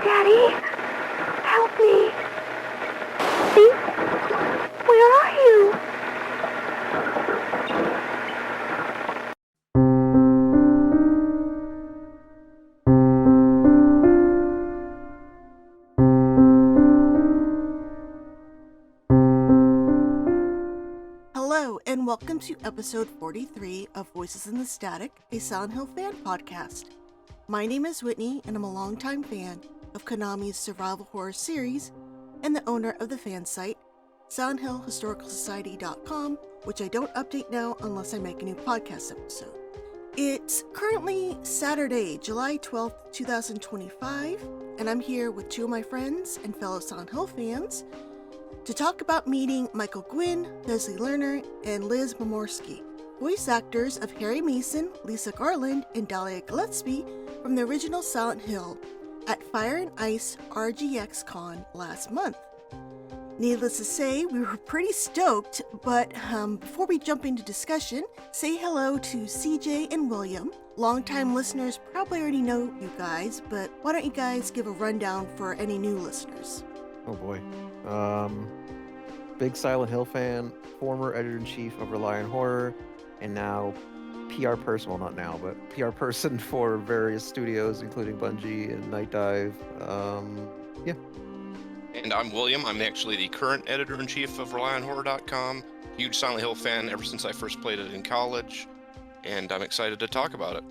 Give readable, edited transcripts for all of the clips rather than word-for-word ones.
Daddy, help me. See? Where are you? Hello, and welcome to episode 43 of Voices in the Static, a Silent Hill fan podcast. My name is Whitney, and I'm a longtime fan of Konami's survival horror series and the owner of the fan site, SilentHillHistoricalSociety.com, which I don't update now unless I make a new podcast episode. It's currently Saturday, July 12th, 2025, and I'm here with two of my friends and fellow Silent Hill fans to talk about meeting Michael Guinn, Thessaly Lerner, and Liz Mamorsky, voice actors of Harry Mason, Lisa Garland, and Dahlia Gillespie from the original Silent Hill at Fire&Ice RGX Con last month. Needless to say, we were pretty stoked, but before we jump into discussion, say hello to CJ and William. Longtime listeners probably already know you guys, but why don't you guys give a rundown for any new listeners? Oh boy. Big Silent Hill fan, former editor-in-chief of Reliant Horror, and now PR person, well not now, but PR person for various studios, including Bungie and Night Dive. Yeah. And I'm William. I'm actually the current editor-in-chief of ReliantHorror.com. Huge Silent Hill fan ever since I first played it in college, and I'm excited to talk about it.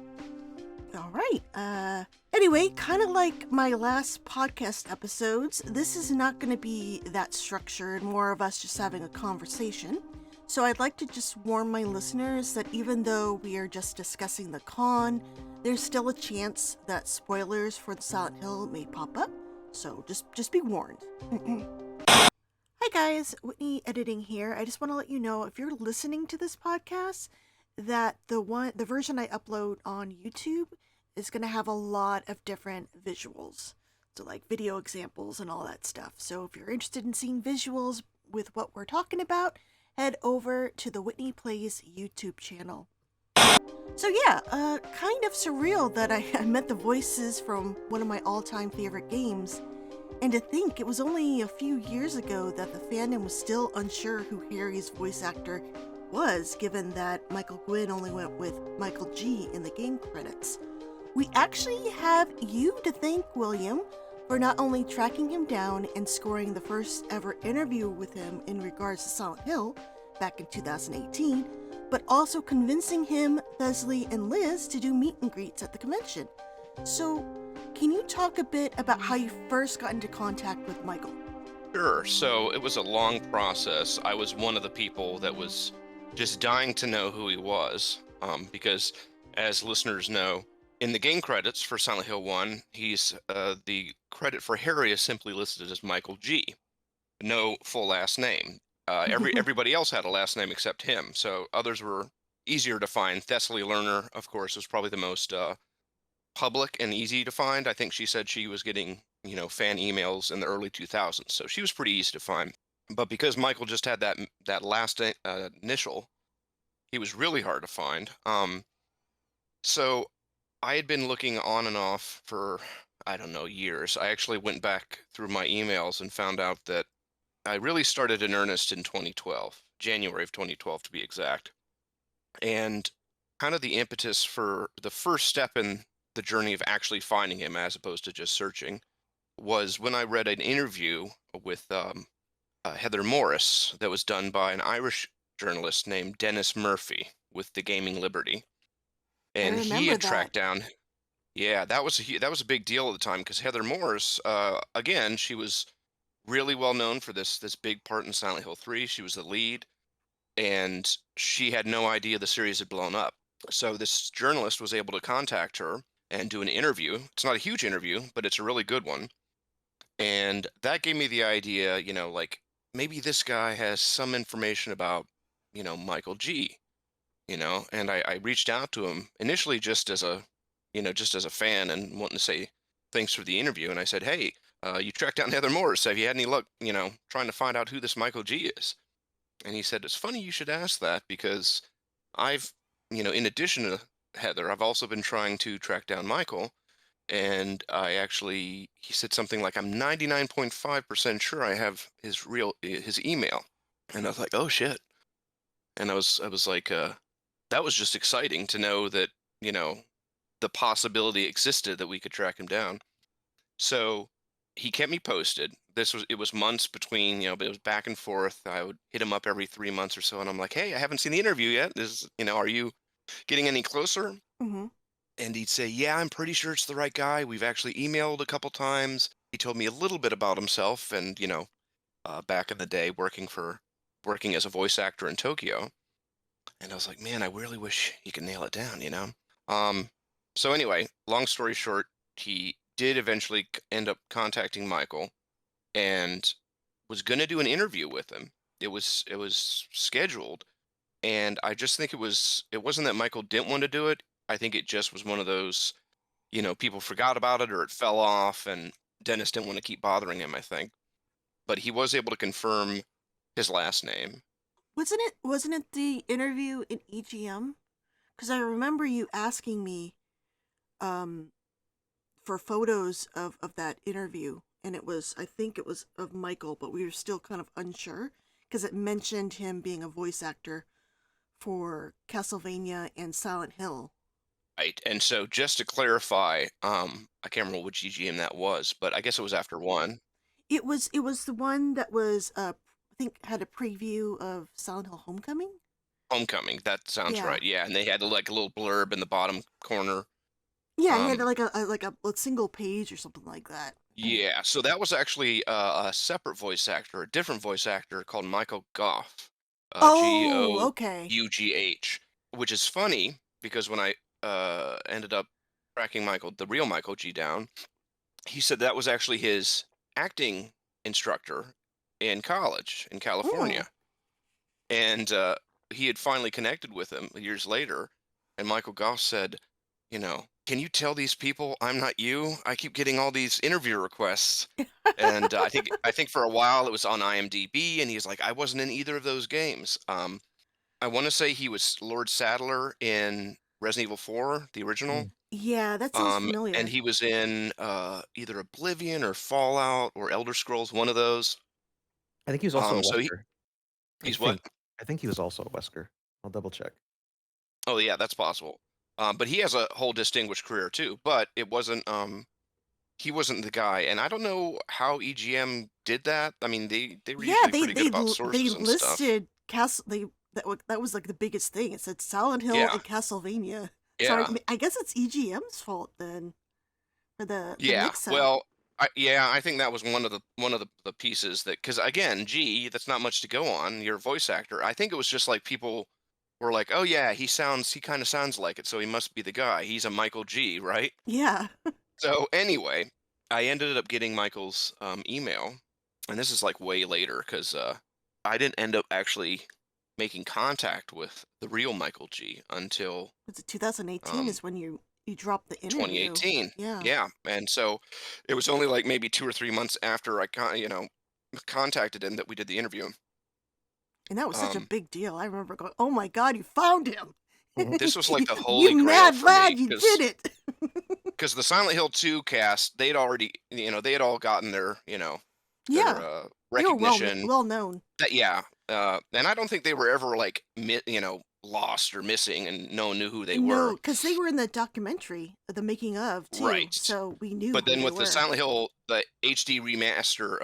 All right. Anyway, kind of like my last podcast episodes, this is not going to be that structured, more of us just having a conversation. So I'd like to just warn my listeners that even though we are just discussing the con, there's still a chance that spoilers for the Silent Hill may pop up. So just be warned. Hi guys, Whitney editing here. I just want to let you know, if you're listening to this podcast, that the version I upload on YouTube is going to have a lot of different visuals. So like video examples and all that stuff. So if you're interested in seeing visuals with what we're talking about, head over to the Whitney Plays YouTube channel. So yeah, kind of surreal that I met the voices from one of my all-time favorite games. And to think it was only a few years ago that the fandom was still unsure who Harry's voice actor was, given that Michael Guinn only went with Michael G in the game credits. We actually have you to thank, William, for not only tracking him down and scoring the first ever interview with him in regards to Silent Hill back in 2018, but also convincing him, Thessaly, and Liz to do meet and greets at the convention. So, can you talk a bit about how you first got into contact with Michael? Sure. So it was a long process. I was one of the people that was just dying to know who he was, because as listeners know, in the game credits for Silent Hill 1, he's the credit for Harry is simply listed as Michael G. No full last name. Everybody else had a last name except him, so others were easier to find. Thessaly Lerner, of course, was probably the most public and easy to find. I think she said she was getting, fan emails in the early 2000s, so she was pretty easy to find. But because Michael just had that last initial, he was really hard to find. So I had been looking on and off for, I don't know, years. I actually went back through my emails and found out that I really started in earnest in 2012, January of 2012 to be exact. And kind of the impetus for the first step in the journey of actually finding him, as opposed to just searching, was when I read an interview with Heather Morris that was done by an Irish journalist named Dennis Murphy with the Gaming Liberty. And he had tracked down. Yeah, that was a big deal at the time, because Heather Morris, again, she was really well known for this big part in Silent Hill 3. She was the lead, and she had no idea the series had blown up. So this journalist was able to contact her and do an interview. It's not a huge interview, but it's a really good one. And that gave me the idea, like maybe this guy has some information about, Michael G. And I reached out to him initially just as a fan and wanting to say thanks for the interview. And I said, hey, you tracked down Heather Morris. Have you had any luck, trying to find out who this Michael G is? And he said, it's funny you should ask that, because I've, in addition to Heather, I've also been trying to track down Michael, and he said something like, I'm 99.5% sure I have his email. And I was like, oh shit. And I was like, that was just exciting to know that, you know, the possibility existed that we could track him down. So he kept me posted. It was months between, but it was back and forth. I would hit him up every 3 months or so, and I'm like, hey, I haven't seen the interview yet. Are you getting any closer? Mm-hmm. And he'd say, yeah, I'm pretty sure it's the right guy. We've actually emailed a couple times. He told me a little bit about himself and, back in the day working as a voice actor in Tokyo. And I was like, man, I really wish he could nail it down. Um, so anyway, long story short, he did eventually end up contacting Michael and was going to do an interview with him. It was scheduled, and I just think it wasn't that Michael didn't want to do it. I think it just was one of those, people forgot about it or it fell off, and Dennis didn't want to keep bothering him, I think. But he was able to confirm his last name. Wasn't it the interview in EGM? Because I remember you asking me um for photos of that interview, and I think it was of Michael, but we were still kind of unsure because it mentioned him being a voice actor for Castlevania and Silent Hill. Right. And so just to clarify, I can't remember which EGM that was, but I guess it was after one. It was the one that was I think had a preview of Silent Hill Homecoming. Homecoming. That sounds Yeah. right. Yeah, and they had like a little blurb in the bottom corner. Yeah, he had Um, like a single page or something like that. yeah. So that was actually a separate voice actor, a different voice actor called Michael Gough, Oh, okay. Gough, which is funny because when I ended up tracking the real Michael G down, he said that was actually his acting instructor in college in Mm. California. And he had finally connected with him years later. And Michael Goff said, can you tell these people I'm not you? I keep getting all these interview requests. And I think for a while it was on IMDb, and he's like, I wasn't in either of those games. I want to say he was Lord Sadler in Resident Evil 4, the original. Mm. Yeah, that sounds And familiar. he was in either Oblivion or Fallout or Elder Scrolls, one of those. I think he was also a So Wesker. I he's what? think. I think he was also a Wesker. I'll double check. Oh yeah, that's possible. But he has a whole distinguished career too. But he wasn't the guy, and I don't know how EGM did that. I mean, they were Yeah, usually pretty good about they sources and stuff. listed that was like the biggest thing. It said Silent Hill Yeah, and Castlevania. So yeah, I guess it's EGM's fault then for the yeah. mix up. Well, I think that was one of the pieces that, because again, gee, that's not much to go on. You're a voice actor. I think it was just like people were like, oh yeah, he kind of sounds like it, so he must be the guy. He's a Michael G, right? Yeah. So anyway, I ended up getting Michael's email, and this is like way later because I didn't end up actually making contact with the real Michael G until Was it 2018 um, is when you dropped the interview. 2018. Yeah. Yeah, and so it was only like maybe 2 or 3 months after contacted him that we did the interview. And that was such a Um, big deal. I remember going, "Oh my god, you found him." Mhm. this was like the holy You grail mad for me lad, you did because it. the Silent Hill 2 cast, they'd already, they had all gotten their Yeah. They were recognition. well known. That Yeah, and I don't think they were ever like lost or missing, and no one knew who they No, were. because they were in the documentary, the making of too, Right. so we knew But who then they with the were. Silent Hill, the HD remaster,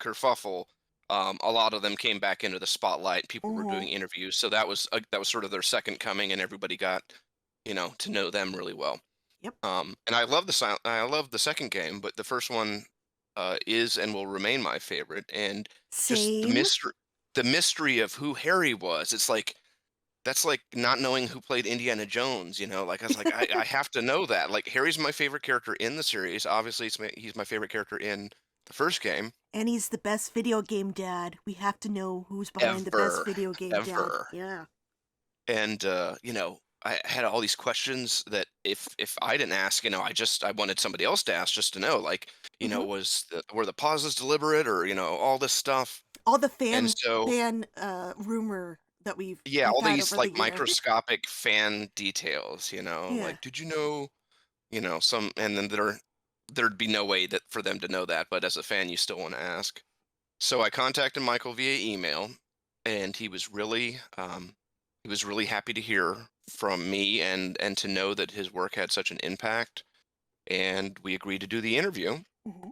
kerfuffle, a lot of them came back into the spotlight. People were Mhm. doing interviews, so that was sort of their second coming, and everybody got to know them really well. Yep. And I love the second game, but the first one is and will remain my favorite. And just Same. the mystery of who Harry was. It's like that's like not knowing who played Indiana Jones. Like I was like, I have to know that. Like Harry's my favorite character in the series. Obviously, he's my favorite character in the first game And he's the best video game dad. We have to know who's behind the best ever, video game dad. ever. Yeah. And I had all these questions that if I didn't ask, I wanted somebody else to ask just to know, like, Hmm. were the pauses deliberate, or all this stuff. All the And so fan rumor that yeah, we've all had these over the like year. microscopic fan details, Yeah. like, did you know and then there'd be no way that for them to know that, but as a fan, you still want to ask. So I contacted Michael via email, and he was really happy to hear from me and to know that his work had such an impact. And we agreed to do the interview. Hmm.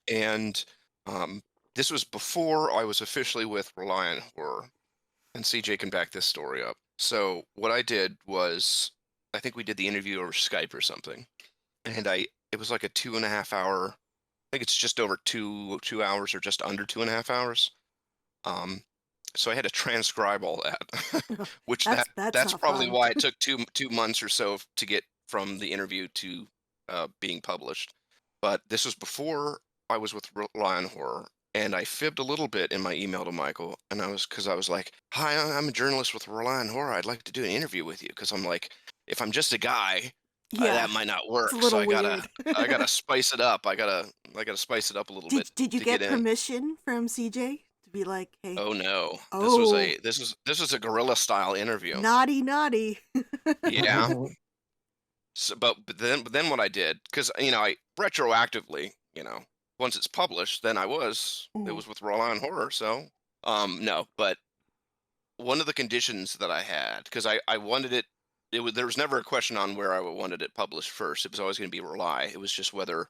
And this was before I was officially with Reliant Horror. And CJ can back this story up. So what I did was, I think we did the interview over Skype or something, and it was like a 2.5 hour. I think it's just over 2 hours or just under 2.5 hours. Um, so I had to transcribe all that, which That's that's not probably fun. why it took two months or so to get from the interview to being published. But this was before I was with Lion Horror, and I fibbed a little bit in my email to Michael, and because I was like, "Hi, I'm a journalist with Reliant Horror. I'd like to do an interview with you." Because I'm like, if I'm just a guy, Yeah, that might not it's a work. So little I gotta weird. I gotta spice it up. I gotta spice it up a little bit Did you to get get in. permission from CJ to be like, hey, Oh no, oh, this was a guerrilla style interview. naughty, naughty? Yeah. So, but then what I did, because I retroactively, once it's published, then it Mhm. was with Roll On Horror. So no, but one of the conditions that I had, because I wanted there was never a question on where I wanted it published first. It was always going to be Rely. It was just whether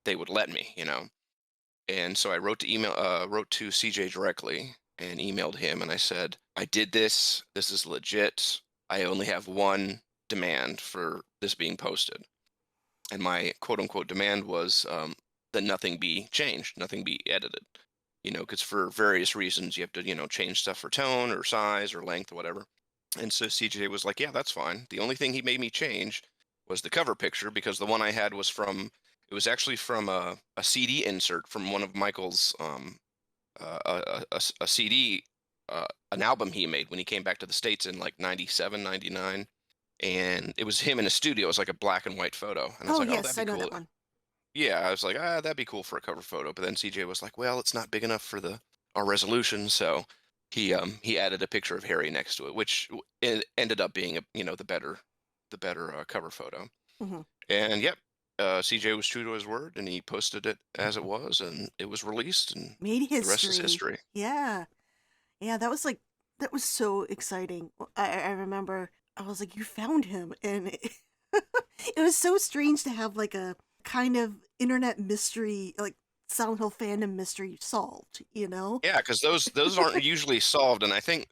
they would let me. And so I wrote to CJ directly and emailed him, and I said, I did this. This is legit. I only have one demand for this being posted. And my quote unquote demand was that nothing be changed, nothing be edited. Because for various reasons you have to, change stuff for tone or size or length or whatever. And so CJ was like, yeah, that's fine. The only thing he made me change was the cover picture, because the one I had it was actually from a CD insert from one of Michael's a CD, an album he made when he came back to the States in like 97, 99. And it was him in a studio. It was like a black and white photo. And I was Oh, like, oh, that'd yes, be I know cool. that one. Yeah, I was like, that'd be cool for a cover photo. But then CJ was like, well, it's not big enough for our resolution. So he added a picture of Harry next to it, which ended up being the better cover photo. Hmm. And yep, CJ was true to his word, and he posted it as it was, and it was released, and Made the rest is history. history. Yeah. Yeah, that was so exciting. I remember I was like, you found him. And it was so strange to have like a kind of internet mystery, like Silent Hill fandom mystery solved, you know? Yeah, because those aren't usually solved, and I think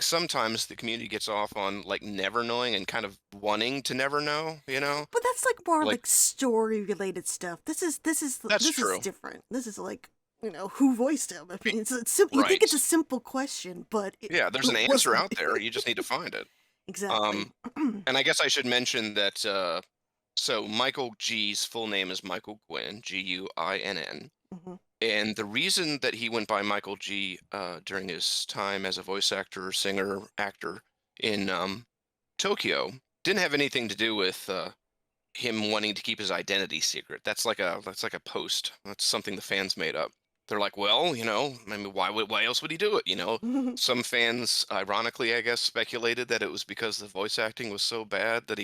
sometimes the community gets off on like never knowing and kind of wanting to never know. But that's like more Like like story related stuff. that's This is true, different. This is like, who voiced him? I mean, it's simple. You think right? it's a simple question, but Yeah, there's an it answer wasn't. out there. You just need to find it. Exactly. Um, and I guess I should mention that. So Michael G's full name is Michael Guinn, Guinn, Hmm. and the reason that he went by Michael G during his time as a voice actor, singer, actor in Tokyo didn't have anything to do with him wanting to keep his identity secret. That's like a post. That's something the fans made up. They're like, well, I mean, why else would he do it? Some fans, ironically, I guess, speculated that it was because the voice acting was so bad that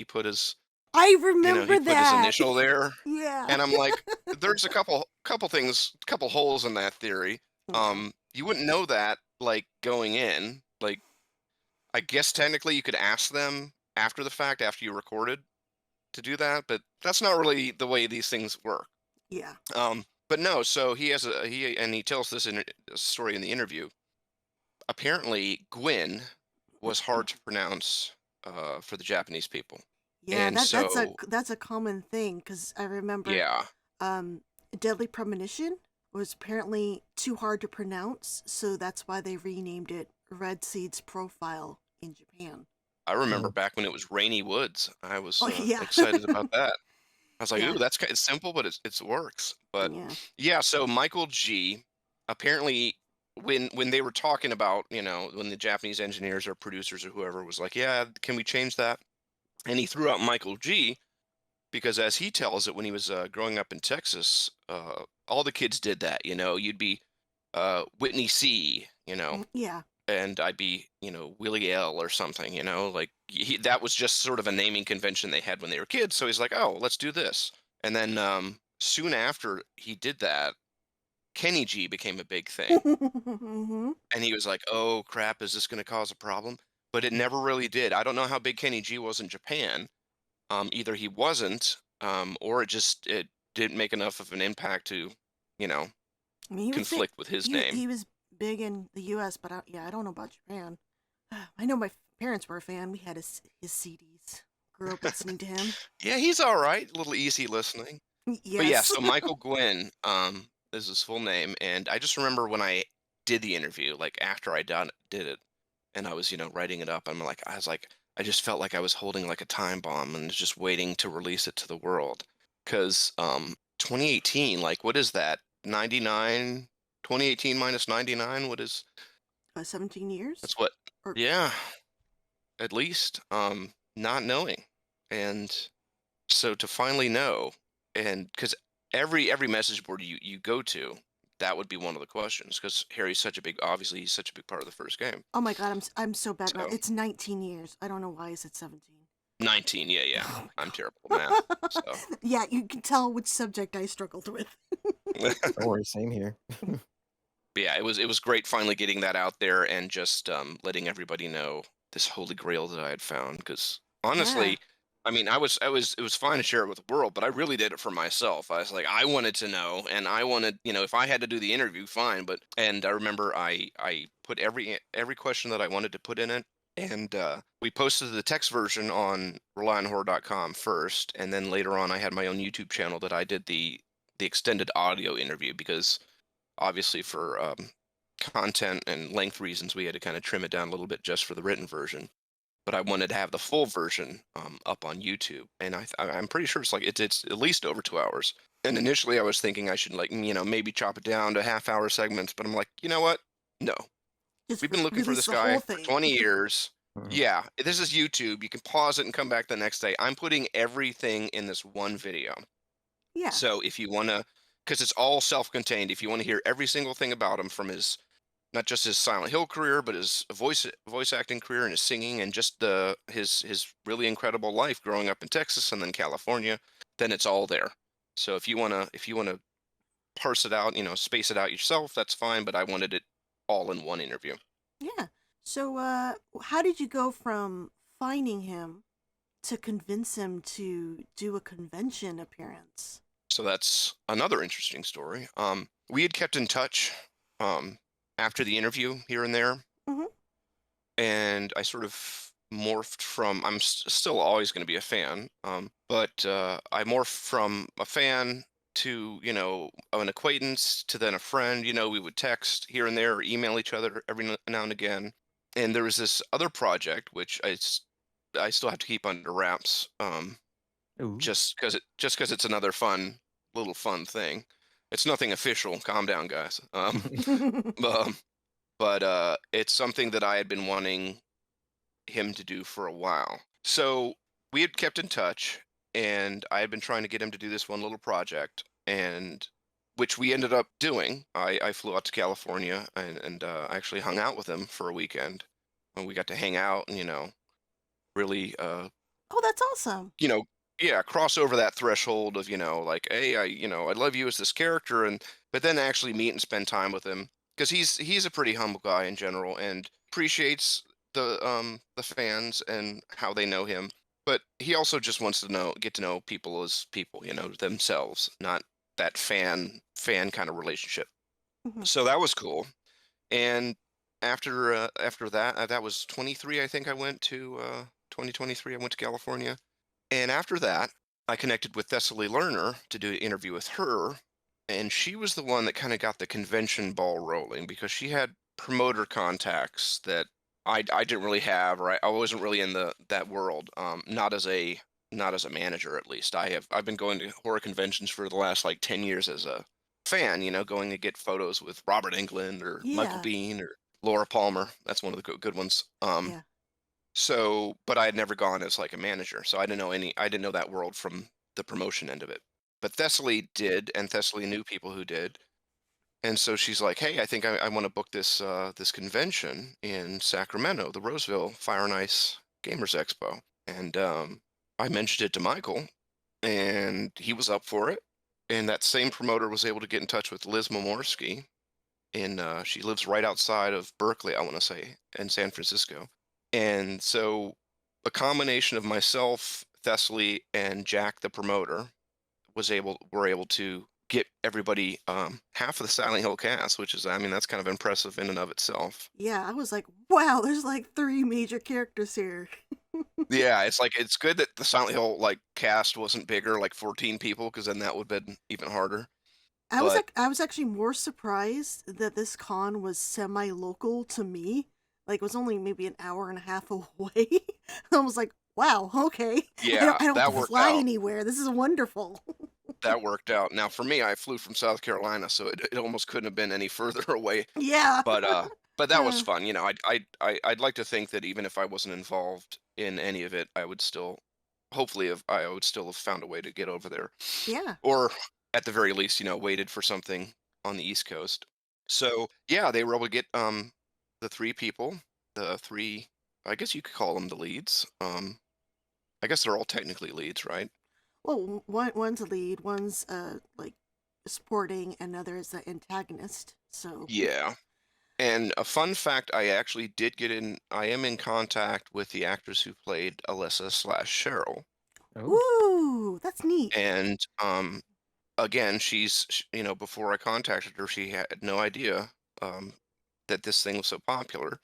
I he remember put his that. initial there. Yeah. And I'm like, there's a couple things, couple holes in that theory. Yeah. You wouldn't know that like going in. Like, I guess technically you could ask them after the fact, after you recorded, to do that, but that's not really the way these things work. Yeah. But no, so he tells this in a story in the interview. Apparently, Gwyn was hard to pronounce for the Japanese people, Yeah, and so that's a common thing because I remember yeah, um Deadly Premonition was apparently too hard to pronounce, so that's why they renamed it Red Seed's Profile in Japan. I remember back when it was Rainy Woods. I was Oh yeah. excited about that. I was like, Yeah. ooh, that's it's simple, but it works. But Yeah. yeah, so Michael G. Apparently, when they were talking about, when the Japanese engineers or producers or whoever was like, yeah, can we change that? And he threw out Michael G. Because as he tells it, when he was growing up in Texas, all the kids did that. You'd be Whitney C. Yeah. and I'd be, Willie L or something, like that was just sort of a naming convention they had when they were kids. So he's like, oh, let's do this. And then soon after he did that, Kenny G became a big thing. Mm-hmm. And he was like, oh crap, is this going to cause a problem? But it never really did. I don't know how big Kenny G was in Japan. Either he wasn't, or it didn't make enough of an impact to, you know, I mean, he was big. conflict with his He name. he was big in the U.S., but I don't know about Japan. I know my parents were a fan. We had his CDs. Grew up listening to him. Yeah, he's all right. A little easy listening. But yeah, Yes. so Michael Guinn, is his full name, and I just remember when I did the interview, like after did it, and I was, writing it up, I just felt like I was holding like a time bomb and just waiting to release it to the world. Because 2018, like what is that? 99, 2018 minus 99, what is 17 years? that's what Or yeah, at least not knowing. And so to finally know, and because every message board you go to, that would be one of the questions. Because obviously he's such a big part of the first game. oh my god, I'm so bad. So It's 19 years. I don't know why is it 17. 19, yeah, Oh my I'm god. terrible at math. So Yeah, you can tell which subject I struggled with. Don't worry, same here. but yeah, it was great finally getting that out there and just letting everybody know this holy grail that I had found. Because Yeah. honestly, I mean, it was fine to share it with the world, but I really did it for myself. I was like, I wanted to know, and I wanted, if I had to do the interview, fine. And I remember I put every question that I wanted to put in it, and we posted the text version on RelyOnHorror.com first, and then later on I had my own YouTube channel that I did the extended audio interview because obviously for content and length reasons we had to kind of trim it down a little bit just for the written version, but I wanted to have the full version up on YouTube, and I'm pretty sure it's at least over 2 hours. And initially, I was thinking I should maybe chop it down to half-hour segments, but I'm like, you know what? No, Just we've been looking for release this the guy whole for thing. 20 years. Mhm. Yeah, this is YouTube. You can pause it and come back the next day. I'm putting everything in this one video. Yeah. So if you want to, because it's all self-contained, if you want to hear every single thing about him from his not just his Silent Hill career, but his voice acting career and his singing and just his really incredible life growing up in Texas and then California, then it's all there. So if you wanna parse it out, space it out yourself, that's fine. But I wanted it all in one interview. Yeah. So, how did you go from finding him to convince him to do a convention appearance? So that's another interesting story. We had kept in touch after the interview here and there, Mm-hmm. and I sort of morphed from still always going to be a fan, but I morphed from a fan to an acquaintance to then a friend. We would text here and there or email each other every now and again. And there was this other project which I still have to keep under wraps, Ooh. just because it's another little fun thing. It's nothing official. Calm down, guys. Um, but it's something that I had been wanting him to do for a while. So we had kept in touch, and I had been trying to get him to do this one little project, and which we ended up doing. I flew out to California and I actually hung out with him for a weekend, and we got to hang out and really Oh, that's awesome. you know yeah, cross over that threshold of like, hey, I love you as this character, and but then actually meet and spend time with him because he's a pretty humble guy in general and appreciates the fans and how they know him, but he also just wants to get to know people as people, themselves, not that fan kind of relationship. Mhm. So that was cool. And after that, that was 23, I think. I went to 2023, I went to California, and after that, I connected with Thessaly Lerner to do an interview with her. And she was the one that kind of got the convention ball rolling because she had promoter contacts that I didn't really have, or I wasn't really in that world. Not as a manager, at least. I've been going to horror conventions for the last like 10 years as a fan, going to get photos with Robert Englund or Michael Yeah. Biehn or Laura Palmer. That's one of the good ones. Yeah. So, but I had never gone as like a manager, so I didn't know that world from the promotion end of it. But Thessaly did, and Thessaly knew people who did. And so she's like, "Hey, I think I want to book this convention in Sacramento, the Roseville Fire and Ice Gamers Expo." And I mentioned it to Michael, and he was up for it. And that same promoter was able to get in touch with Liz Mamorsky, and she lives right outside of Berkeley, I want to say, in San Francisco. And so a combination of myself, Thessaly, and Jack, the promoter, were able to get everybody half of the Silent Hill cast, which is, I mean, that's kind of impressive in and of itself. Yeah, I was like, wow, there's like three major characters here. Yeah, it's like it's good that the Silent Hill like cast wasn't bigger, like 14 people, because then that would have been even harder. But I was actually more surprised that this con was semi-local to me. Like it was only maybe an hour and a half away. I was like, wow, okay. yeah, I don't have that to worked fly out. anywhere. This is wonderful. That worked out. Now for me, I flew from South Carolina, so it almost couldn't have been any further away. Yeah. But that was Uh, fun. You know, I'd like to think that even if I wasn't involved in any of it, I would still, hopefully, I would still have found a way to get over there, yeah. or at the very least, you know, waited for something on the East Coast. So yeah, they were able to get the three people, the three, I guess you could call them the leads. I guess they're all technically leads, right? Well, one's a lead, one's like supporting, another is the antagonist. So, Yeah. And a fun fact, I actually did get in. I am in contact with the actress who played Alyssa slash Cheryl, Oh, woo, that's neat. and again, you know, before I contacted her, she had no idea um, that this thing was so popular.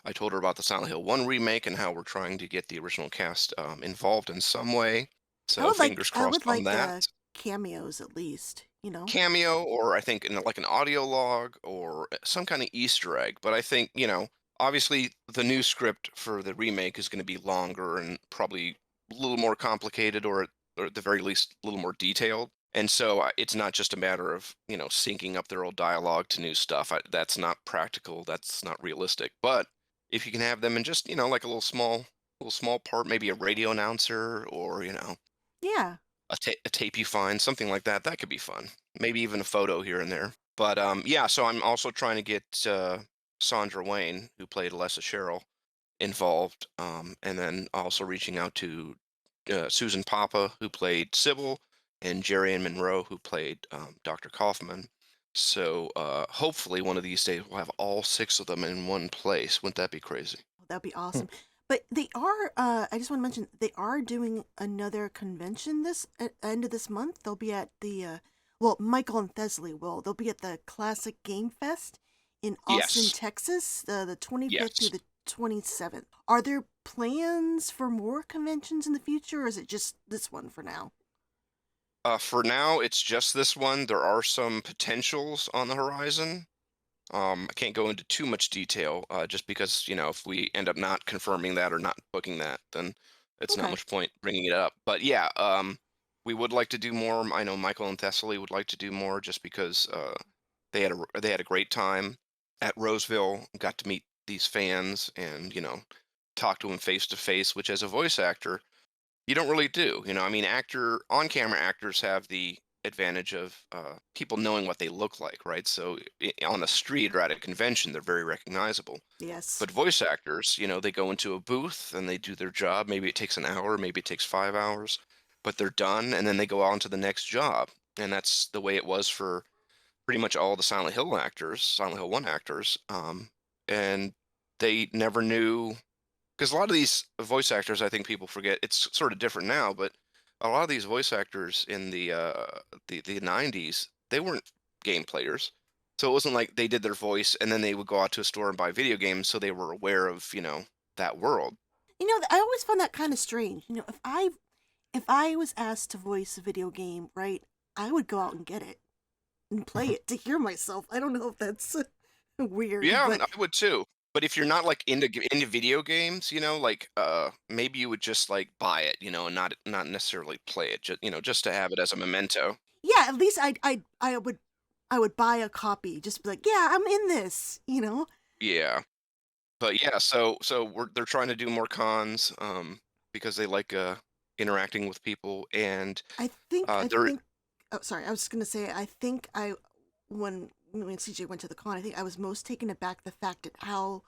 I told her about the Silent Hill 1 remake and how we're trying to get the original cast involved in some way. So fingers I crossed would on like that. cameos at least. You know. Cameo, or I think in like an audio log or some kind of Easter egg. But I think, you know, obviously the new script for the remake is going to be longer and probably a little more complicated, or at the very least a little more detailed. And so it's not just a matter of, you know, syncing up their old dialogue to new stuff. That's not practical. That's not realistic. But if you can have them in just, you know, like a little small part, maybe a radio announcer, or, you know, Yeah. a tape you find, something like that. That could be fun. Maybe even a photo here and there. But yeah. So I'm also trying to get Sandra Wayne, who played Alessa Sherrill, involved, and then also reaching out to Susan Papa, who played Sybil, and Jerry Ann Monroe, who played Dr. Kaufman. So hopefully one of these days we'll have all six of them in one place. Wouldn't that be crazy? That'd be hmm. awesome. But they are, I just want to mention, they are doing another convention this at end of this month. They'll be at the, well, Michael and Thessaly will. They'll be at the Classic Game Fest in Austin, Yes. Texas, the 25th through Yes. the 27th. Are there plans for more conventions in the future, or is it just this one for now? For now, it's just this one. There are some potentials on the horizon. I can't go into too much detail, just because, you know, if we end up not confirming that or not booking that, then it's not Okay. much point bringing it up. But yeah, we would like to do more. I know Michael and Thessaly would like to do more, just because they had a great time at Roseville. Got to meet these fans and, you know, talk to them face to face, which as a voice actor you don't really do. You know, I mean, on-camera actors have the advantage of people knowing what they look like, right? So on the street or at a convention, they're very recognizable. Yes. But voice actors, you know, they go into a booth and they do their job. Maybe it takes an hour, maybe it takes 5 hours, but they're done, and then they go on to the next job. And that's the way it was for pretty much all the Silent Hill actors, Silent Hill 1 actors. And they never knew, because a lot of these voice actors, I think people forget, it's sort of different now, but a lot of these voice actors in the 90s, they weren't game players. So it wasn't like they did their voice and then they would go out to a store and buy video games, so they were aware of, you know, that world. You know, I always found that kind of strange. You know, if I was asked to voice a video game, right, I would go out and get it and play it to hear myself. I don't know if that's weird, Yeah, but I would too. But if you're not like into video games, you know, like maybe you would just like buy it, you know, and not necessarily play it, just, you know, just to have it as a memento. yeah, at least I would buy a copy. Just be like, yeah, I'm in this. You know. Yeah. But yeah, so they're trying to do more cons, because they like interacting with people, and I they're think. Oh, sorry. I was just gonna say. I think I when when CJ went to the con, I think I was most taken aback the fact at how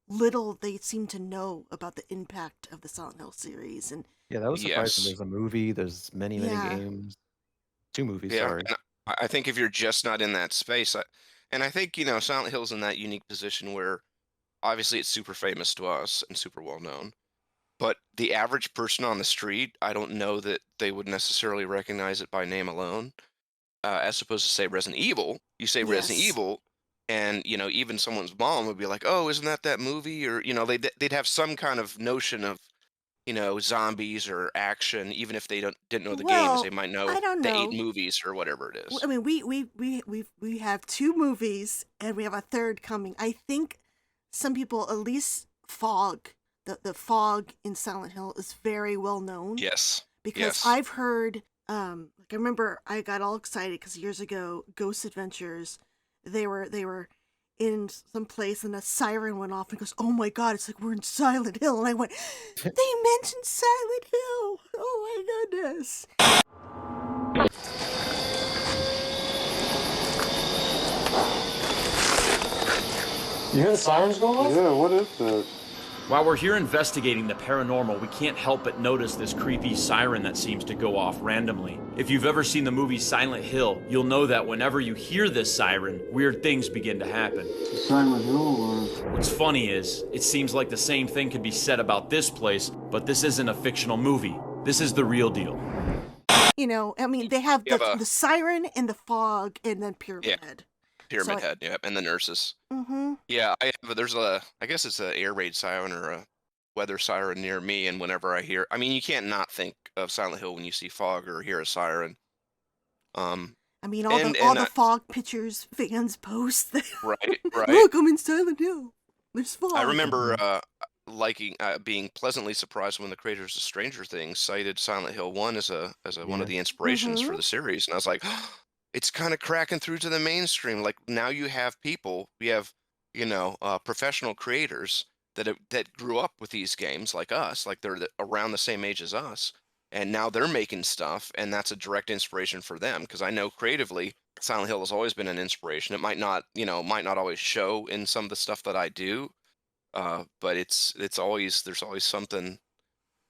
little they seem to know about the impact of the Silent Hill series. And Yeah, that was surprising. Yes. There's a movie. There's many yeah, games. 2 movies, Yeah, sorry. and I think if you're just not in that space, and I think, Silent Hill's in that unique position where obviously it's super famous to us and super well known, but the average person on the street, I don't know that they would necessarily recognize it by name alone. As opposed to say Resident Evil, you say Resident yes. Evil, and even someone's mom would be like, "Oh, isn't that movie?" Or they'd have some kind of notion of zombies or action, even if they didn't know the game, as they Well, might know I don't the 8 know. movies or whatever it is. I mean, we have 2 movies and we have a third coming. I think some people, at least Fog, the Fog in Silent Hill is very well known Yes, because yes. I've heard, like I remember I got all excited because years ago, Ghost Adventures, they were in some place and a siren went off and goes, "Oh my God, it's like we're in Silent Hill," and I went, "They mentioned Silent Hill! Oh my goodness!" You hear the sirens going off? Yeah, what is that? While we're here investigating the paranormal, we can't help but notice this creepy siren that seems to go off randomly. If you've ever seen the movie Silent Hill, you'll know that whenever you hear this siren, weird things begin to happen. Silent Hill or... What's funny is, it seems like the same thing could be said about this place, but this isn't a fictional movie. This is the real deal. I mean, they have You the, have a- the siren and the fog and then Pyramid Yeah. Head. Pyramid Head, yeah, and the nurses. Mm-hmm. Yeah, I guess it's an air raid siren or a weather siren near me, and whenever I mean, you can't not think of Silent Hill when you see fog or hear a siren. I mean, all And the fog pictures fans post. right, right. Look, I'm in Silent Hill. There's fog. I remember being pleasantly surprised when the creators of Stranger Things cited Silent Hill 1 as one of the inspirations for Mhm. the series, and I was like, it's kind of cracking through to the mainstream. Like now we have professional creators that grew up with these games like us, like they're around the same age as us, and now they're making stuff, and that's a direct inspiration for them. Because I know creatively, Silent Hill has always been an inspiration. It might not always show in some of the stuff that I do, but there's always something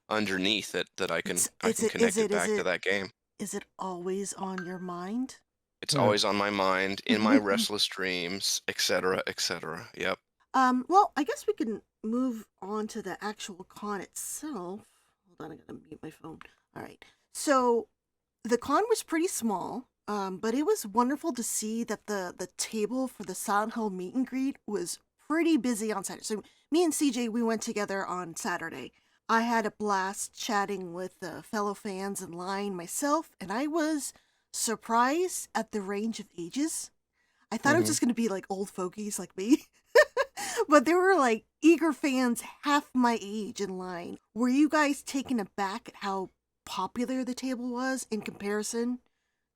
underneath that I can connect it back to that game. Is it always on your mind? It's always on my mind, in my restless dreams, etc., etc. Yep. Well, I guess we can move on to the actual con itself. Hold on, I gotta mute my phone. All right. So the con was pretty small, but it was wonderful to see that the table for the Silent Hill meet and greet was pretty busy on Saturday. So me and CJ, we went together on Saturday. I had a blast chatting with the fellow fans in line myself, and I was surprised at the range of ages. I thought it was just going to be like old fogies like me. But there were like eager fans half my age in line. Were you guys taken aback at how popular the table was in comparison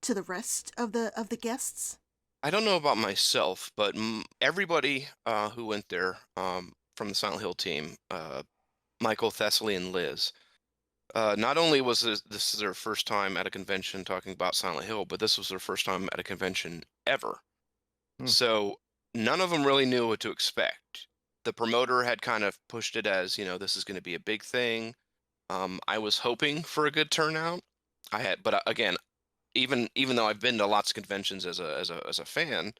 to the rest of the guests? I don't know about myself, but everybody who went there from the Silent Hill team, Michael, Thessaly, and Liz, not only was this their first time at a convention talking about Silent Hill, but this was their first time at a convention ever. So none of them really knew what to expect. The promoter had kind of pushed it as, this is going to be a big thing. I was hoping for a good turnout. But again, even though I've been to lots of conventions as a fan,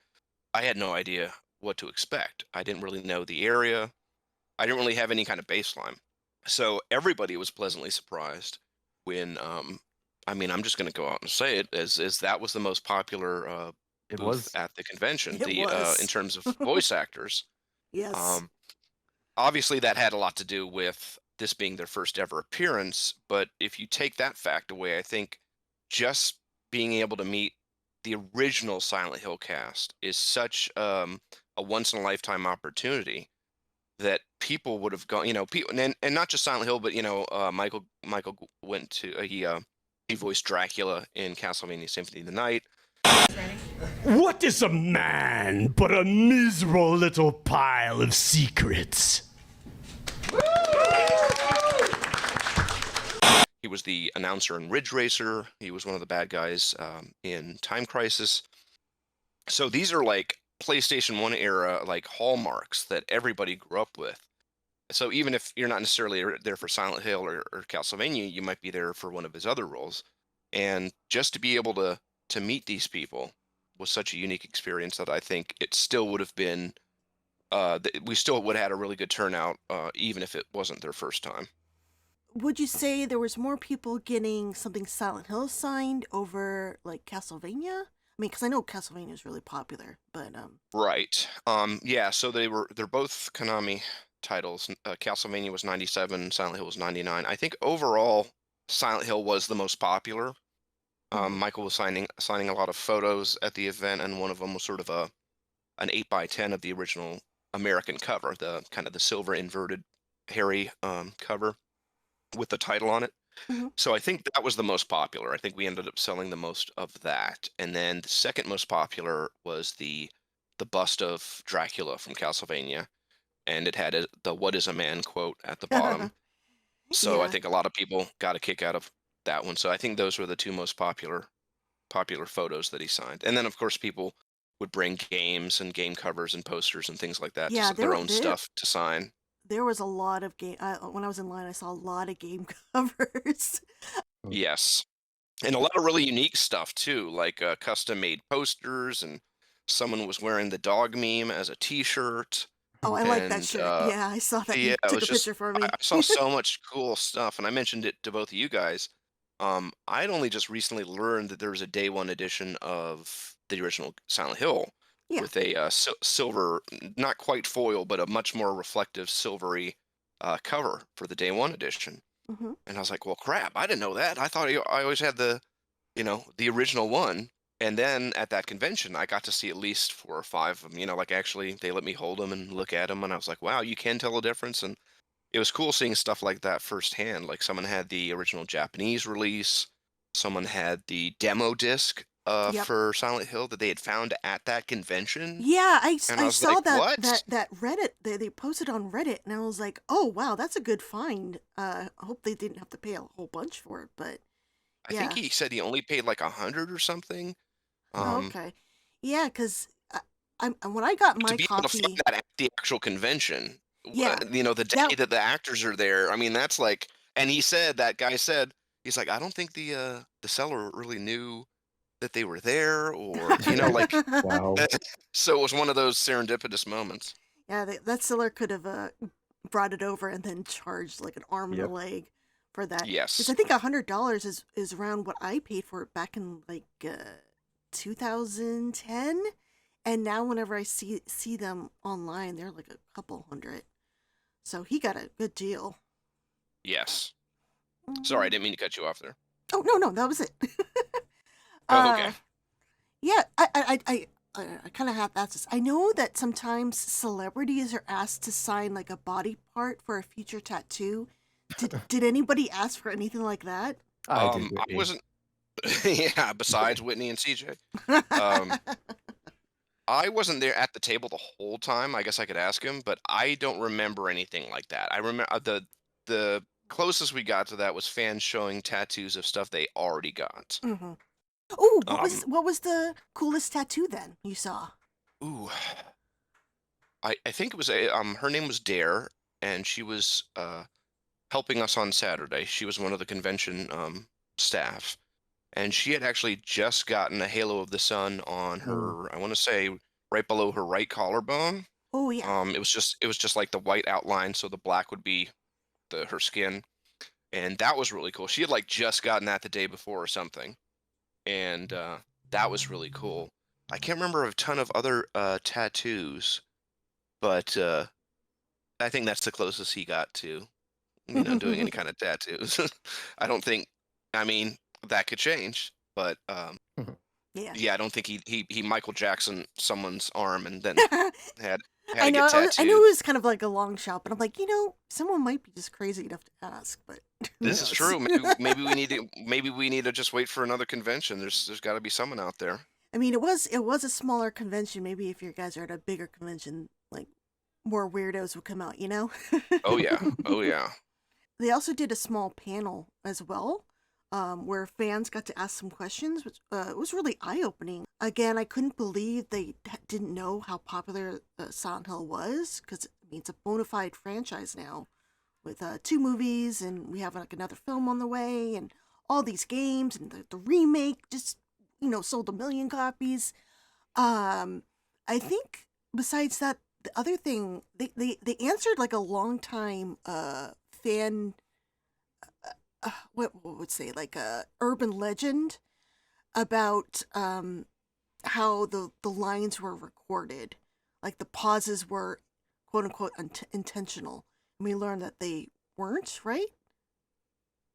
I had no idea what to expect. I didn't really know the area. I didn't really have any kind of baseline. So everybody was pleasantly surprised when, I'm just going to go out and say it, as that was the most popular It booth was. at the convention. It was. In terms of voice actors. Yes. Obviously, that had a lot to do with this being their first ever appearance. But if you take that fact away, I think just being able to meet the original Silent Hill cast is such a once in a lifetime opportunity that people would have gone. People, and not just Silent Hill, but Michael went to he voiced Dracula in Castlevania Symphony of the Night. What is a man but a miserable little pile of secrets? He was the announcer in Ridge Racer. He was one of the bad guys in Time Crisis. So these are like PlayStation 1 era like hallmarks that everybody grew up with. So even if you're not necessarily there for Silent Hill or Castlevania, you might be there for one of his other roles. And just to be able to meet these people was such a unique experience that I think it still would have been we still would have had a really good turnout, even if it wasn't their first time. Would you say there was more people getting something Silent Hill signed over like Castlevania? I mean, because I know Castlevania is really popular, but Right. Yeah. So they're both Konami titles. Castlevania was 97, Silent Hill was 99. I think overall Silent Hill was the most popular. Michael was signing a lot of photos at the event, and one of them was sort of an 8x10 of the original American cover, the kind of the silver inverted hairy cover with the title on it. Mhm. So I think that was the most popular. I think we ended up selling the most of that. And then the second most popular was the bust of Dracula from Castlevania, and it had the "What is a man" quote at the bottom. So I Yeah. think a lot of people got a kick out of that one. So I think those were the two most popular photos that he signed. And then of course people would bring games and game covers and posters and things like that, Yeah, their own stuff to sign. there was a lot of game. When I was in line, I saw a lot of game covers. Yes. And a lot of really unique stuff too, like custom made posters, and someone was wearing the dog meme as a t-shirt. Oh, I like that And shirt. Yeah, I saw that. yeah, You it took was a just picture for I me. I saw so much cool stuff, and I mentioned it to both of you guys. I'd only just recently learned that there was a day one edition of the original Silent Hill Yeah. with a silver, not quite foil, but a much more reflective silvery cover for the day one edition. Hmm. And I was like, well, crap, I didn't know that. I thought I always had the original one. And then at that convention, I got to see at least 4 or 5 of them. Like actually, they let me hold them and look at them, and I was like, wow, you can tell a difference. And it was cool seeing stuff like that firsthand. Like someone had the original Japanese release, someone had the demo disc Yep. for Silent Hill that they had found at that convention, Yeah, and I I was saw like, that what? Reddit they posted on Reddit, and I was like, oh wow, that's a good find. I hope they didn't have to pay a whole bunch for it, but I think yeah. he said he only paid like 100 or something. Oh, Um, okay. Yeah, because when I got to my be able to find copy, that at the actual convention, yeah, the that day that the actors are there. I mean, that's like, and that guy said, he's like, I don't think the seller really knew that they were there, or like, Wow. so it was one of those serendipitous moments. yeah, that seller could have brought it over and then charged like an arm and a Yep. leg for that. Because Yes. I think $100 is around what I paid for it back in like 2010, and now whenever I see them online, they're like a couple hundred. So he got a good deal. Yes. Sorry, I Mhm. didn't mean to cut you off there. Oh no, that was it. Oh, okay. Yeah, I kind of have that. I know that sometimes celebrities are asked to sign like a body part for a future tattoo. Did anybody ask for anything like that? I did, I Whitney. wasn't. Yeah. Besides Whitney and CJ, um, I wasn't there at the table the whole time. I guess I could ask him, but I don't remember anything like that. I remember the closest we got to that was fans showing tattoos of stuff they already got. Hmm. Oh, Um, what was the coolest tattoo then you saw? ooh, I think it was her name was Dare, and she was helping us on Saturday. She was one of the convention staff, and she had actually just gotten a Halo of the Sun on her, I want to say right below her right collarbone. Oh yeah. It was just like the white outline, so the black would be her skin, and that was really cool. She had like just gotten that the day before or something, and that was really cool. I can't remember a ton of other tattoos, but I think that's the closest he got to doing any kind of tattoos. I don't think, I mean, that could change, but Yeah. yeah, I don't think he Michael Jackson someone's arm and then had I it know. get I knew tattooed. it was kind of like a long shot, but I'm like, someone might be just crazy enough to ask, but who This is knows? true. Maybe we need to just wait for another convention. There's got to be someone out there. I mean, it was a smaller convention. Maybe if you guys are at a bigger convention, like more weirdos would come out. Oh yeah. Oh yeah. They also did a small panel as well where fans got to ask some questions, which was really eye-opening. Again, I couldn't believe they didn't know how popular Silent Hill was, because I mean, it's a bona fide franchise now, with 2 movies, and we have like another film on the way, and all these games, and the remake just sold 1 million copies. I think besides that, the other thing they answered like a long time fan what would say like a urban legend about how the lines were recorded, like the pauses were quote unquote intentional. And we learned that they weren't, right?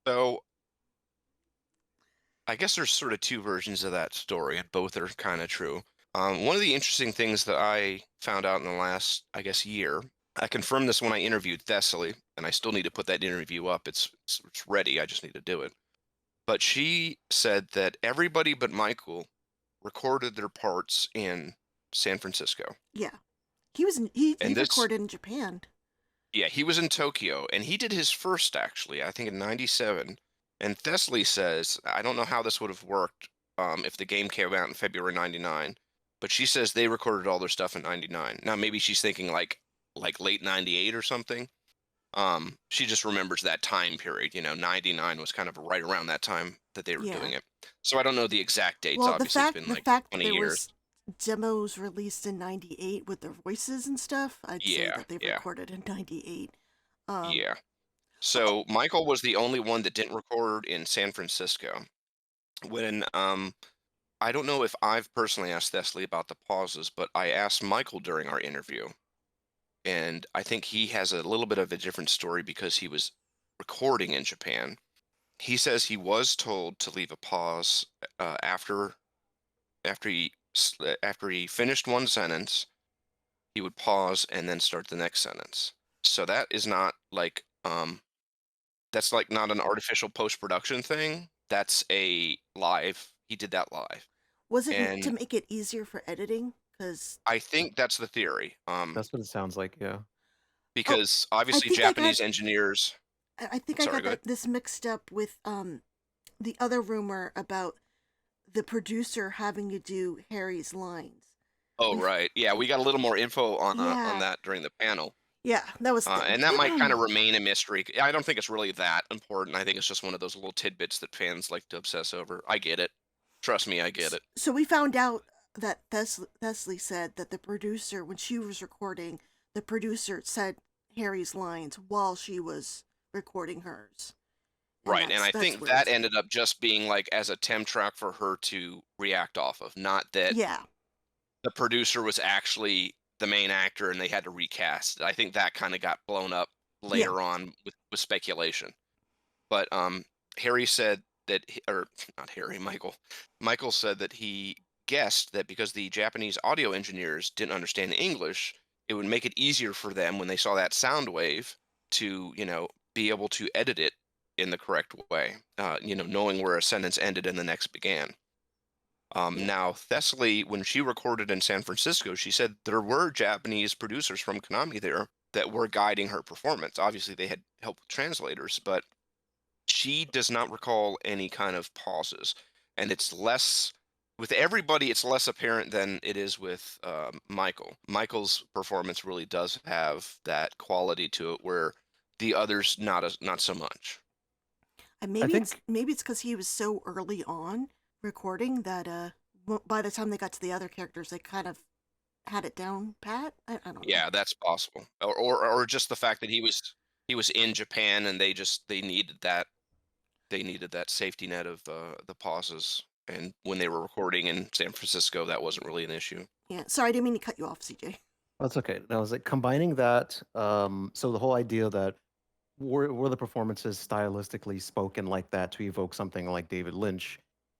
So I guess there's sort of 2 versions of that story, and both are kind of true. One of the interesting things that I found out in the last, I guess, year, I confirmed this when I interviewed Thessaly, and I still need to put that interview up. It's ready. I just need to do it. But she said that everybody but Michael recorded their parts in San Francisco. Yeah, he And this, recorded in Japan. yeah, he was in Tokyo, and he did his first actually, I think in '97. And Thessaly says, I don't know how this would have worked if the game came out in February '99, but she says they recorded all their stuff in '99. Now maybe she's thinking like late '98 or something. She just remembers that time period. 99 was kind of right around that time that they were doing Yeah. it. So I don't know the exact dates. Well, Obviously, it's been the like fact that 20 there years. was demos released in '98 with their voices and stuff, I'd say Yeah, that they yeah, recorded in '98. Um, yeah. oh, So Michael was the only one that didn't record in San Francisco. When I don't know if I've personally asked Thessaly about the pauses, but I asked Michael during our interview, and I think he has a little bit of a different story because he was recording in Japan. He says he was told to leave a pause after he finished one sentence. He would pause and then start the next sentence. So that is not like that's like not an artificial post production thing. That's a live. He did that live, was it to and make it easier for editing? Because I think that's the theory. That's what it sounds like. Yeah. oh, Because I obviously think I got Japanese engineers. I think I Sorry, got go ahead. this mixed up with the other rumor about the producer having to do Harry's lines. Oh, We right. Yeah, we got a little more info on yeah that during the panel. yeah that was And that might kind of remain a mystery. I don't think it's really that important. I think it's just one of those little tidbits that fans like to obsess over. I get it. Trust me, I get it. So we found out that Thessaly said that the producer, when she was recording, the producer said Harry's lines while she was recording hers, and Right. And I that's think where that it's ended up just being like as a temp track for her to react off of, not that yeah the producer was actually the main actor and they had to recast. I think that kind of got blown up yeah. later on with speculation. But Harry said that, or not Harry, Michael. Michael said that he guessed that because the Japanese audio engineers didn't understand English, it would make it easier for them when they saw that sound wave to, be able to edit it in the correct way, knowing where a sentence ended and the next began. Yeah. Now, Thessaly, when she recorded in San Francisco, she said there were Japanese producers from Konami there that were guiding her performance. Obviously, they had help with translators, but she does not recall any kind of pauses. And it's less, with everybody, it's less apparent than it is with Michael. Michael's performance really does have that quality to it where the others not so much. And I maybe it's because he was so early on recording that by the time they got to the other characters, they kind of had it down pat. I don't know. Yeah, that's possible. Or just the fact that he was in Japan and they needed that safety net of the pauses. And when they were recording in San Francisco, that wasn't really an issue. Yeah, sorry, I didn't mean to cut you off, CJ. That's okay. Now, was like combining that. So the whole idea that were the performances stylistically spoken like that to evoke something like David Lynch?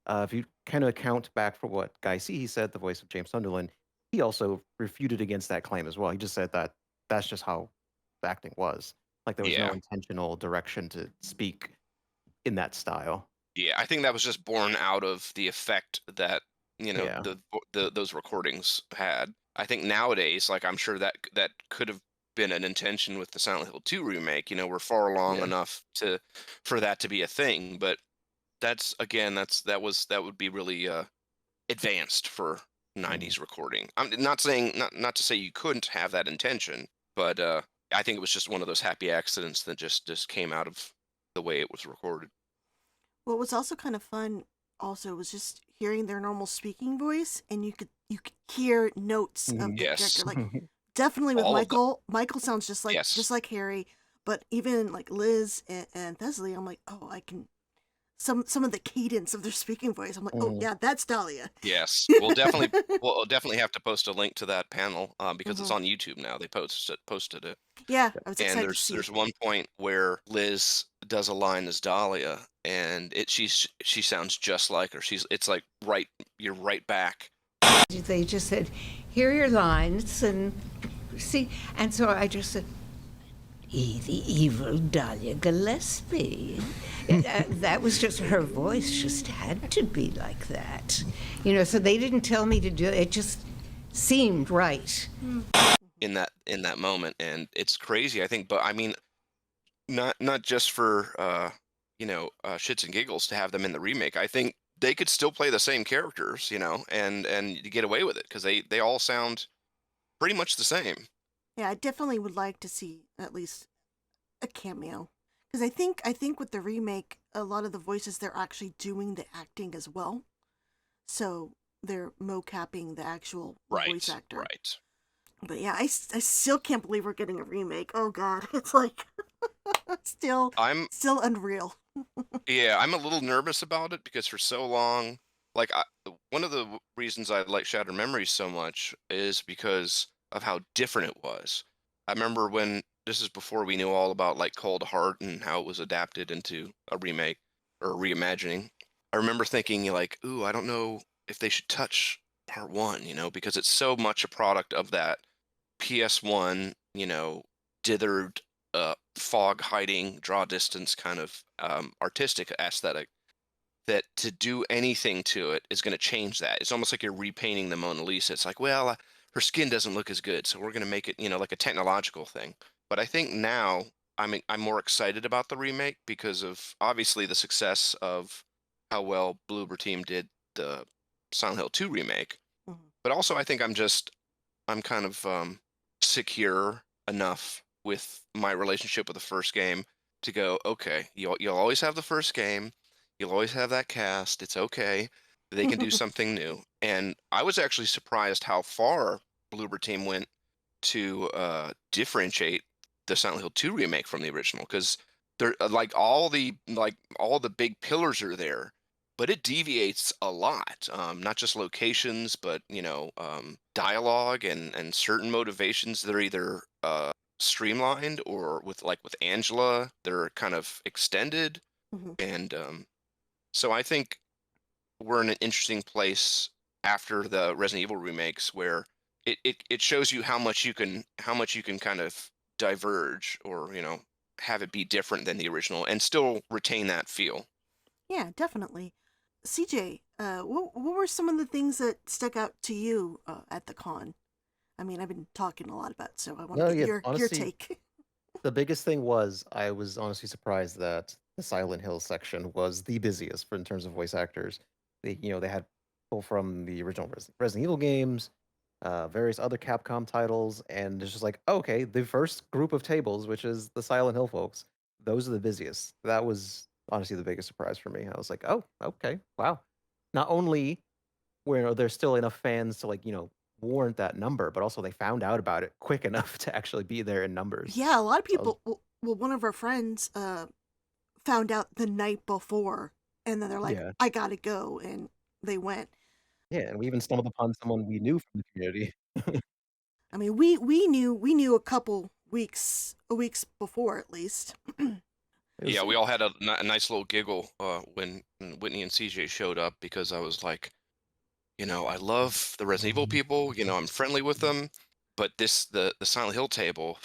If you kind of account back for what Guy C. he said, the voice of James Sunderland, he also refuted against that claim as well. He just said that that's just how the acting was. Like there was no Yeah. intentional direction to speak in that style. Yeah, I think that was just born out of the effect that, Yeah. those recordings had. I think nowadays, like I'm sure that could have been an intention with the Silent Hill 2 remake. We're far along Yeah. enough for that to be a thing, but that would be really advanced for 90s recording. I'm not saying not to say you couldn't have that intention, but I think it was just one of those happy accidents that just came out of the way it was recorded. What was also kind of fun also was just hearing their normal speaking voice, and you could hear notes of the Yes. character. Like definitely with All of the Michael sounds just yes. like Harry, but even like Liz and Thessaly, I'm like, oh, I can some of the cadence of their speaking voice. I'm like, oh yeah, that's Dahlia. Yes. We'll definitely have to post a link to that panel because it's Hmm. on YouTube now. They posted it. Yeah, I was And excited to see it. there's one point where Liz does a line as Dahlia, and she sounds just like her. It's like you're right back. They just said, here are your lines, and see, and so I just said, the evil Dahlia Gillespie. That was just her voice, just had to be like that. So they didn't tell me to do it, it just seemed right. In that moment, and it's crazy, I think. But I mean, not just for shits and giggles to have them in the remake. I think they could still play the same characters, and you get away with it because they all sound pretty much the same. Yeah, I definitely would like to see at least a cameo. Because I think with the remake, a lot of the voices they're actually doing the acting as well. So they're mocapping the actual voice actor. Right. But yeah, I still can't believe we're getting a remake. Oh god, it's like still unreal. Yeah, I'm a little nervous about it because for so long, like one of the reasons I like Shattered Memories so much is because of how different it was. I remember when this is before we knew all about like Cold Heart and how it was adapted into a remake or reimagining. I remember thinking like, ooh, I don't know if they should touch part one, because it's so much a product of that PS1, dithered fog hiding, draw distance kind of artistic aesthetic, that to do anything to it is going to change that. It's almost like you're repainting the Mona Lisa. It's like, well, her skin doesn't look as good, so we're going to make it, like a technological thing. But I think now I'm more excited about the remake because of obviously the success of how well Bloober Team did the Silent Hill 2 remake. Mhm. But also I think I'm kind of secure enough with my relationship with the first game to go, okay, you'll always have the first game, you'll always have that cast. It's okay. They can do something new. And I was actually surprised how far Bloober Team went to differentiate the Silent Hill 2 remake from the original, because they're all the big pillars are there, but it deviates a lot. Not just locations, but dialogue and certain motivations that are either streamlined or with Angela, they're kind of extended. Mhm. And so I think we're in an interesting place after the Resident Evil remakes where it shows you how much you can kind of diverge or have it be different than the original and still retain that feel. Yeah, definitely. CJ, what were some of the things that stuck out to you at the con? I mean, I've been talking a lot about it, so I want No, to get yeah, your honestly, take. the biggest thing was I was honestly surprised that the Silent Hill section was the busiest in terms of voice actors. They had people from the original Resident Evil games, various other Capcom titles, and it's just like, okay, the first group of tables, which is the Silent Hill folks, those are the busiest. That was honestly the biggest surprise for me. I was like, oh, okay, wow. Not only were there still enough fans to warrant that number, but also they found out about it quick enough to actually be there in numbers. Yeah, a lot of So I was, people. Well, one of our friends found out the night before, and then they're like, yeah, "I gotta go," and they went. yeah, and we even stumbled upon someone we knew from the community. I mean, we knew a weeks before at least. It Yeah, was, we all had a nice little giggle when Whitney and CJ showed up because I was like, I love the Resident Evil people. I'm friendly with them, but the Silent Hill table,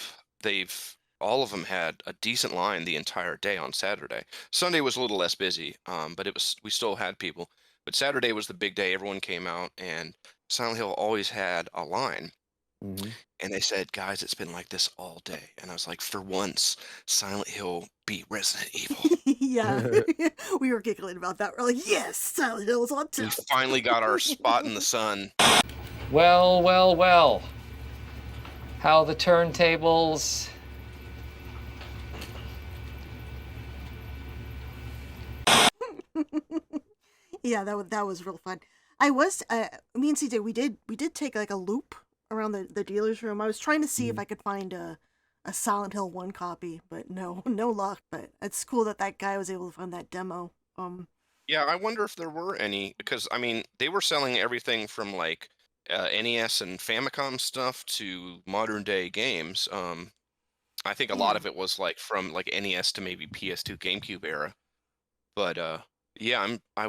all of them had a decent line the entire day on Saturday. Sunday was a little less busy, but we still had people. But Saturday was the big day. Everyone came out, and Silent Hill always had a line. mhm. and they said, "Guys, it's been like this all day." And I was like, "For once, Silent Hill beat Resident Evil." Yeah, we were giggling about that. We're like, yes, Silent Hill's on We top. finally got our spot in the sun. Well, well, well. How the turntables. Yeah, that was real fun. I was me and CJ we did take like a loop around the dealer's room. I was trying to see if I could find a Silent Hill 1 copy, but no luck. But it's cool that guy was able to find that demo. Yeah, I wonder if there were any, because I mean, they were selling everything from like NES and Famicom stuff to modern day games. I think a lot Yeah. of it was like from like NES to maybe PS2, GameCube era. But yeah, I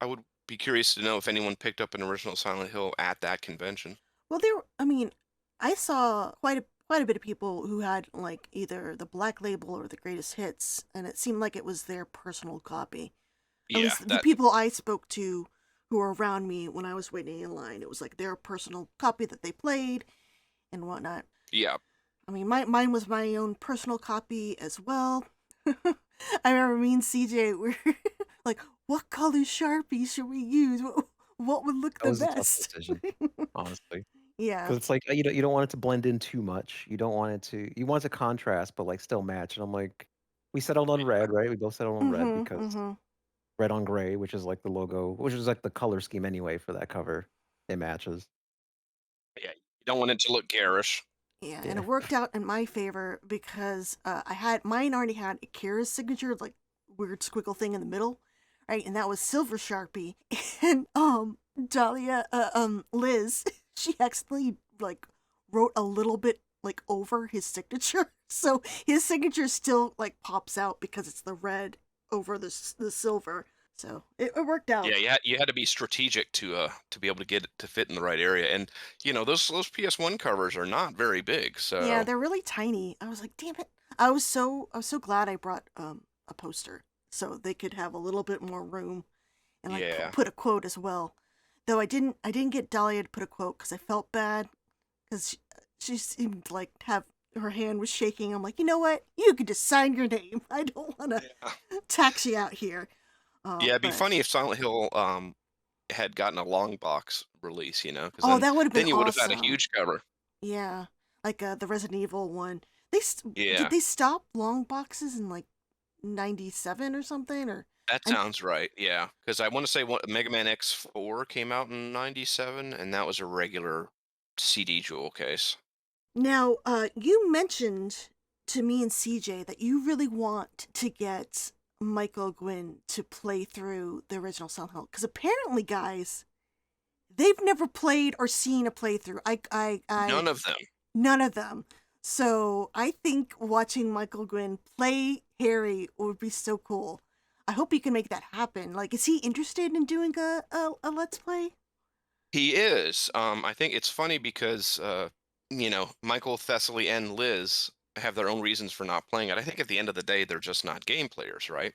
would be curious to know if anyone picked up an original Silent Hill at that convention. Well, I saw quite a bit of people who had like either the Black Label or the Greatest Hits, and it seemed like it was their personal copy. At Yeah, least the people I spoke to who were around me when I was waiting in line, it was like their personal copy that they played and whatnot. yeah. I mean, mine was my own personal copy as well. I remember me and CJ were like, "What color Sharpie should we use? What would look That the was a tough best?" decision, honestly. Yeah. Because it's like you don't want it to blend in too much. You want it to contrast, but like still match. And I'm like, we settled on red, right? We both settled on red Mhm. because Mhm. red on gray, which is like the logo, which is like the color scheme anyway for that cover. It matches. Yeah, you don't want it to look garish. Yeah, and Yeah. it worked out in my favor because mine already had Akira's signature, like weird squiggle thing in the middle, right? And that was silver Sharpie. And Dahlia Liz, she accidentally like wrote a little bit like over his signature. So his signature still like pops out because it's the red over the silver. So it worked out. Yeah, you had to be strategic to be able to get it to fit in the right area. And you know, those PS1 covers are not very big, Yeah, so they're really tiny. I was like, damn it. I was so glad I brought a poster so they could have a little bit more room and like yeah. put a quote as well. Though I didn't get Dahlia to put a quote because I felt bad because she seemed like have her hand was shaking. I'm like, you know what? You could just sign your name. I don't want to tax you out here. Yeah, it'd be But funny if Silent Hill had gotten a long box release, you know, because oh, that would have then been you would have had a awesome. huge cover. Yeah, like the Resident Evil one. Yeah. Did they stop long boxes in like 97 or something? Or That I, sounds right. Yeah, because I want to say Mega Man X4 came out in '97, and that was a regular CD jewel case. now, you mentioned to me and CJ that you really want to get Michael Guinn to play through the original Silent Hill because apparently, guys, they've never played or seen a playthrough. None of them. None of them. So I think watching Michael Guinn play Harry would be so cool. I hope he can make that happen. Like, is he interested in doing a Let's Play? He is. I think it's funny because you know, Michael, Thessaly, and Liz have their own reasons for not playing it. I think at the end of the day, they're just not game players, right?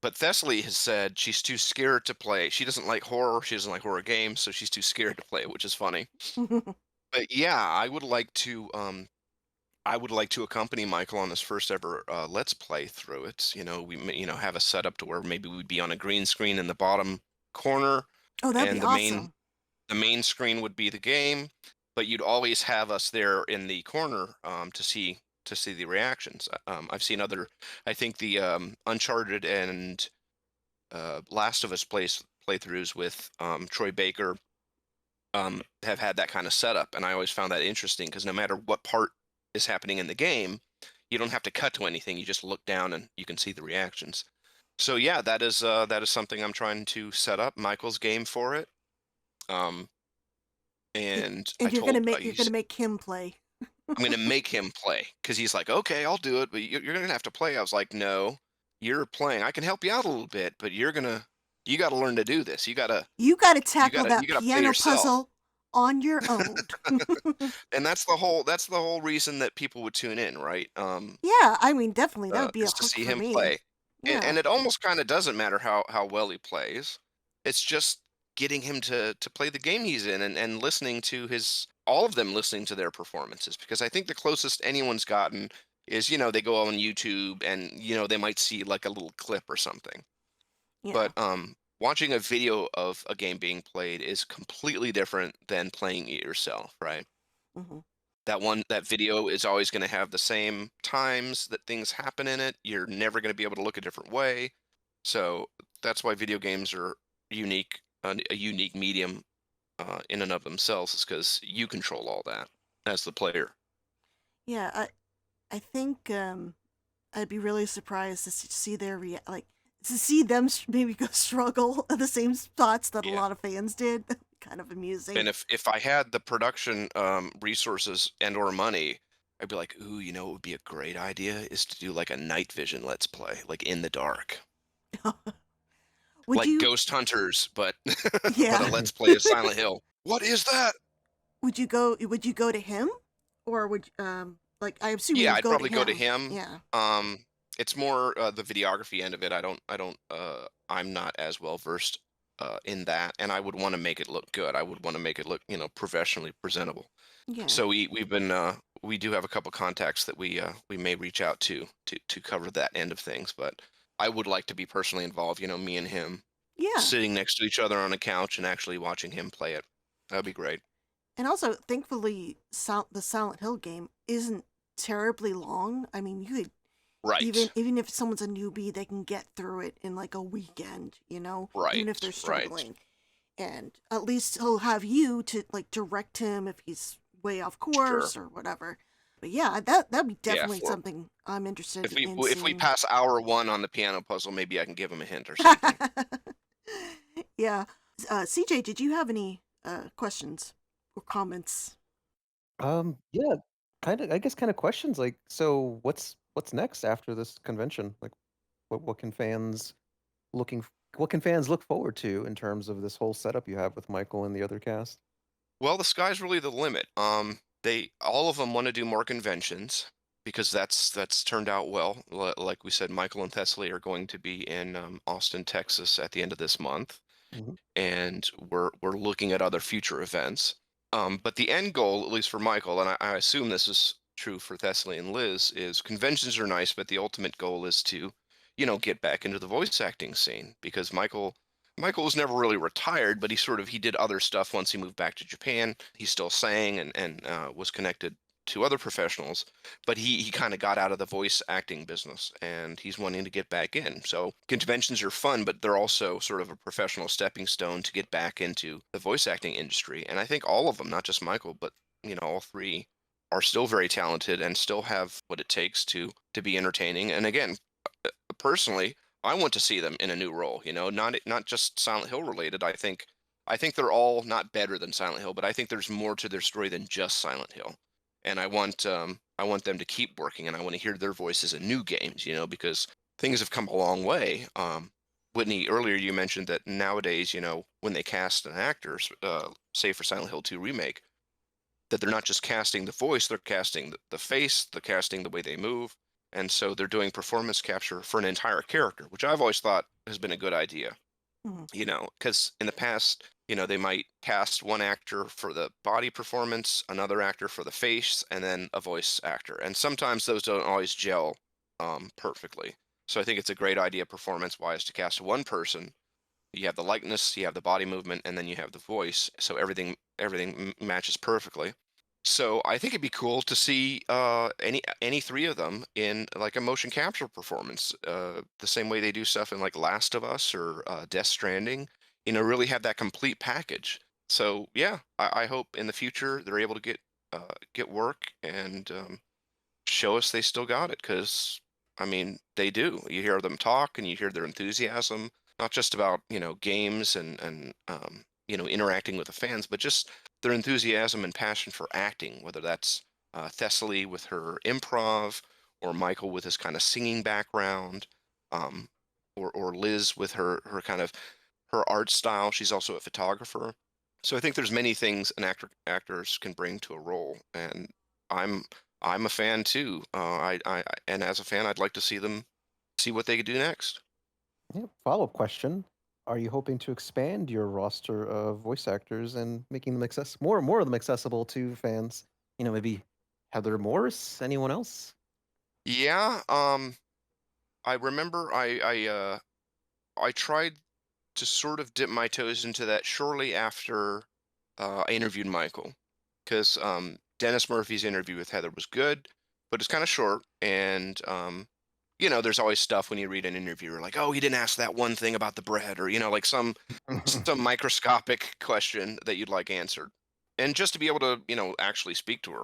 But Thessaly has said she's too scared to play. She doesn't like horror. She doesn't like horror games, so she's too scared to play it, which is funny. But yeah, I would like to accompany Michael on his first ever Let's Play through it. You know, have a setup to where maybe we'd be on a green screen in the bottom corner, Oh, that'd and be awesome. the main screen would be the game, but you'd always have us there in the corner to see the reactions. I've seen I think the Uncharted and Last of Us playthroughs with Troy Baker have had that kind of setup, and I always found that interesting because no matter what part is happening in the game, you don't have to cut to anything. You just look down and you can see the reactions. So yeah, that is something I'm trying to set up. Michael's game for it. And And I you're told gonna make him play. I'm gonna make him play because he's like, okay, I'll do it, but you're gonna have to play. I was like, no, you're playing. I can help you out a little bit, but you got to learn to do this. You gotta tackle that you gotta play piano yourself. puzzle on your own. And that's the whole reason that people would tune in, right? Yeah, I mean, definitely that would be a Is to hook see for him me. play. Yeah. And it almost kind of doesn't matter how well he plays. It's just getting him to play the game he's in, and listening to all of them listening to their performances, because I think the closest anyone's gotten is, they go on YouTube and, they might see like a little clip or something. Yeah. But watching a video of a game being played is completely different than playing it yourself, right? Mm-hmm. That video is always going to have the same times that things happen in it. You're never going to be able to look a different way. So that's why video games are unique, a unique medium in and of themselves, is because you control all that as the player. Yeah, I think I'd be really surprised to see to see them maybe go struggle at the same spots that a lot of fans did. Kind of amusing. And if I had the production resources and or money, I'd be like, ooh, what would be a great idea is to do like a night vision let's play, like in the dark. Like Ghost Hunters, but but a let's play of Silent Hill. What is that? Would you go to him, or would like, I assume Yeah, you'd I'd go probably to go to him. Yeah. It's more the videography end of it. I'm not as well versed in that, and I would want to make it look good. I would want to make it look, professionally presentable. Yeah. So we've been we do have a couple contacts that we may reach out to cover that end of things, but I would like to be personally involved, me and him sitting next to each other on a couch and actually watching him play it. That'd be great. And also, thankfully, the Silent Hill game isn't terribly long. I mean, you could even if someone's a newbie, they can get through it in like a weekend, Right. Even if they're struggling. Right. And at least he'll have you to like direct him if he's way off course or whatever. But yeah, that'd be definitely something I'm interested in. If we pass hour 1 on the piano puzzle, maybe I can give him a hint or something. Yeah. CJ, did you have any questions or comments? Yeah, I guess kind of questions like, so what's next after this convention? Like, what can fans look forward to in terms of this whole setup you have with Michael and the other cast? Well, the sky's really the limit. All of them want to do more conventions because that's turned out well. Like we said, Michael and Thessaly are going to be in Austin, Texas at the end of this month, and we're looking at other future events. But the end goal, at least for Michael, and I assume this is true for Thessaly and Liz, is conventions are nice, but the ultimate goal is to, get back into the voice acting scene, because Michael was never really retired, but he did other stuff once he moved back to Japan. He still sang and was connected to other professionals, but he kind of got out of the voice acting business, and he's wanting to get back in. So conventions are fun, but they're also sort of a professional stepping stone to get back into the voice acting industry. And I think all of them, not just Michael, but all three are still very talented and still have what it takes to be entertaining. And again, personally, I want to see them in a new role, not just Silent Hill related. I think they're all not better than Silent Hill, but I think there's more to their story than just Silent Hill. And I want them to keep working, and I want to hear their voices in new games, because things have come a long way. Whitney, earlier you mentioned that nowadays, when they cast an actor, say for Silent Hill 2 Remake, that they're not just casting the voice, they're casting the face, they're casting the way they move. And so they're doing performance capture for an entire character, which I've always thought has been a good idea. Because in the past, they might cast one actor for the body performance, another actor for the face, and then a voice actor. And sometimes those don't always gel perfectly. So I think it's a great idea performance-wise to cast one person. You have the likeness, you have the body movement, and then you have the voice. So everything matches perfectly. So I think it'd be cool to see any three of them in like a motion capture performance, the same way they do stuff in like Last of Us or Death Stranding. Really have that complete package. So yeah, I hope in the future they're able to get work and show us they still got it, because I mean they do. You hear them talk and you hear their enthusiasm, not just about games and interacting with the fans, but just their enthusiasm and passion for acting, whether that's Thessaly with her improv, or Michael with his kind of singing background, or Liz with her kind of her art style. She's also a photographer. So I think there's many things an actors can bring to a role, and I'm a fan too. And as a fan, I'd like to see what they could do next. Yeah, follow-up question. are you hoping to expand your roster of voice actors and making them more of them accessible to fans? Maybe Heather Morris, anyone else? Yeah, I remember I tried to sort of dip my toes into that shortly after I interviewed Michael, because Dennis Murphy's interview with Heather was good, but it's kind of short, and there's always stuff when you read an interview, you're like, oh, he didn't ask that one thing about the bread, or like some microscopic question that you'd like answered, and just to be able to actually speak to her,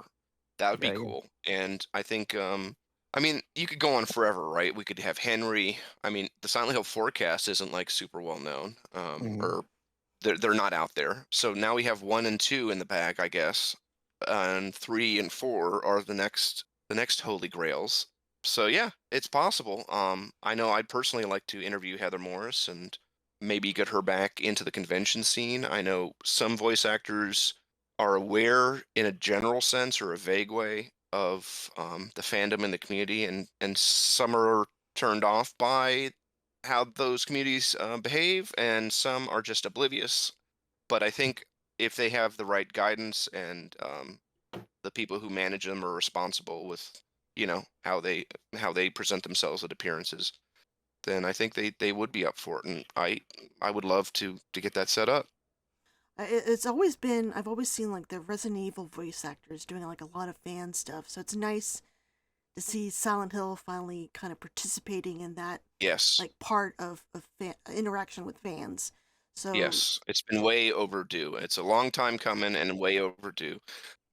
that would be Yeah, yeah. cool. And I think I mean, you could go on forever, right? We could have Henry. I mean, the Silent Hill forecast isn't like super well known, Mhm. or they're not out there. So now we have 1 and 2 in the bag, I guess, and 3 and 4 are the next holy grails. So yeah, it's possible. I know I'd personally like to interview Heather Morris and maybe get her back into the convention scene. I know some voice actors are aware in a general sense or a vague way of the fandom and the community, and some are turned off by how those communities behave, and some are just oblivious. But I think if they have the right guidance, and the people who manage them are responsible with, how they present themselves at appearances, then I think they would be up for it, and I would love to get that set up. It's always been, I've always seen like the Resident Evil voice actors doing like a lot of fan stuff. So it's nice to see Silent Hill finally kind of participating in that Yes, like part of interaction with fans. So, yes, it's been way overdue. It's a long time coming and way overdue.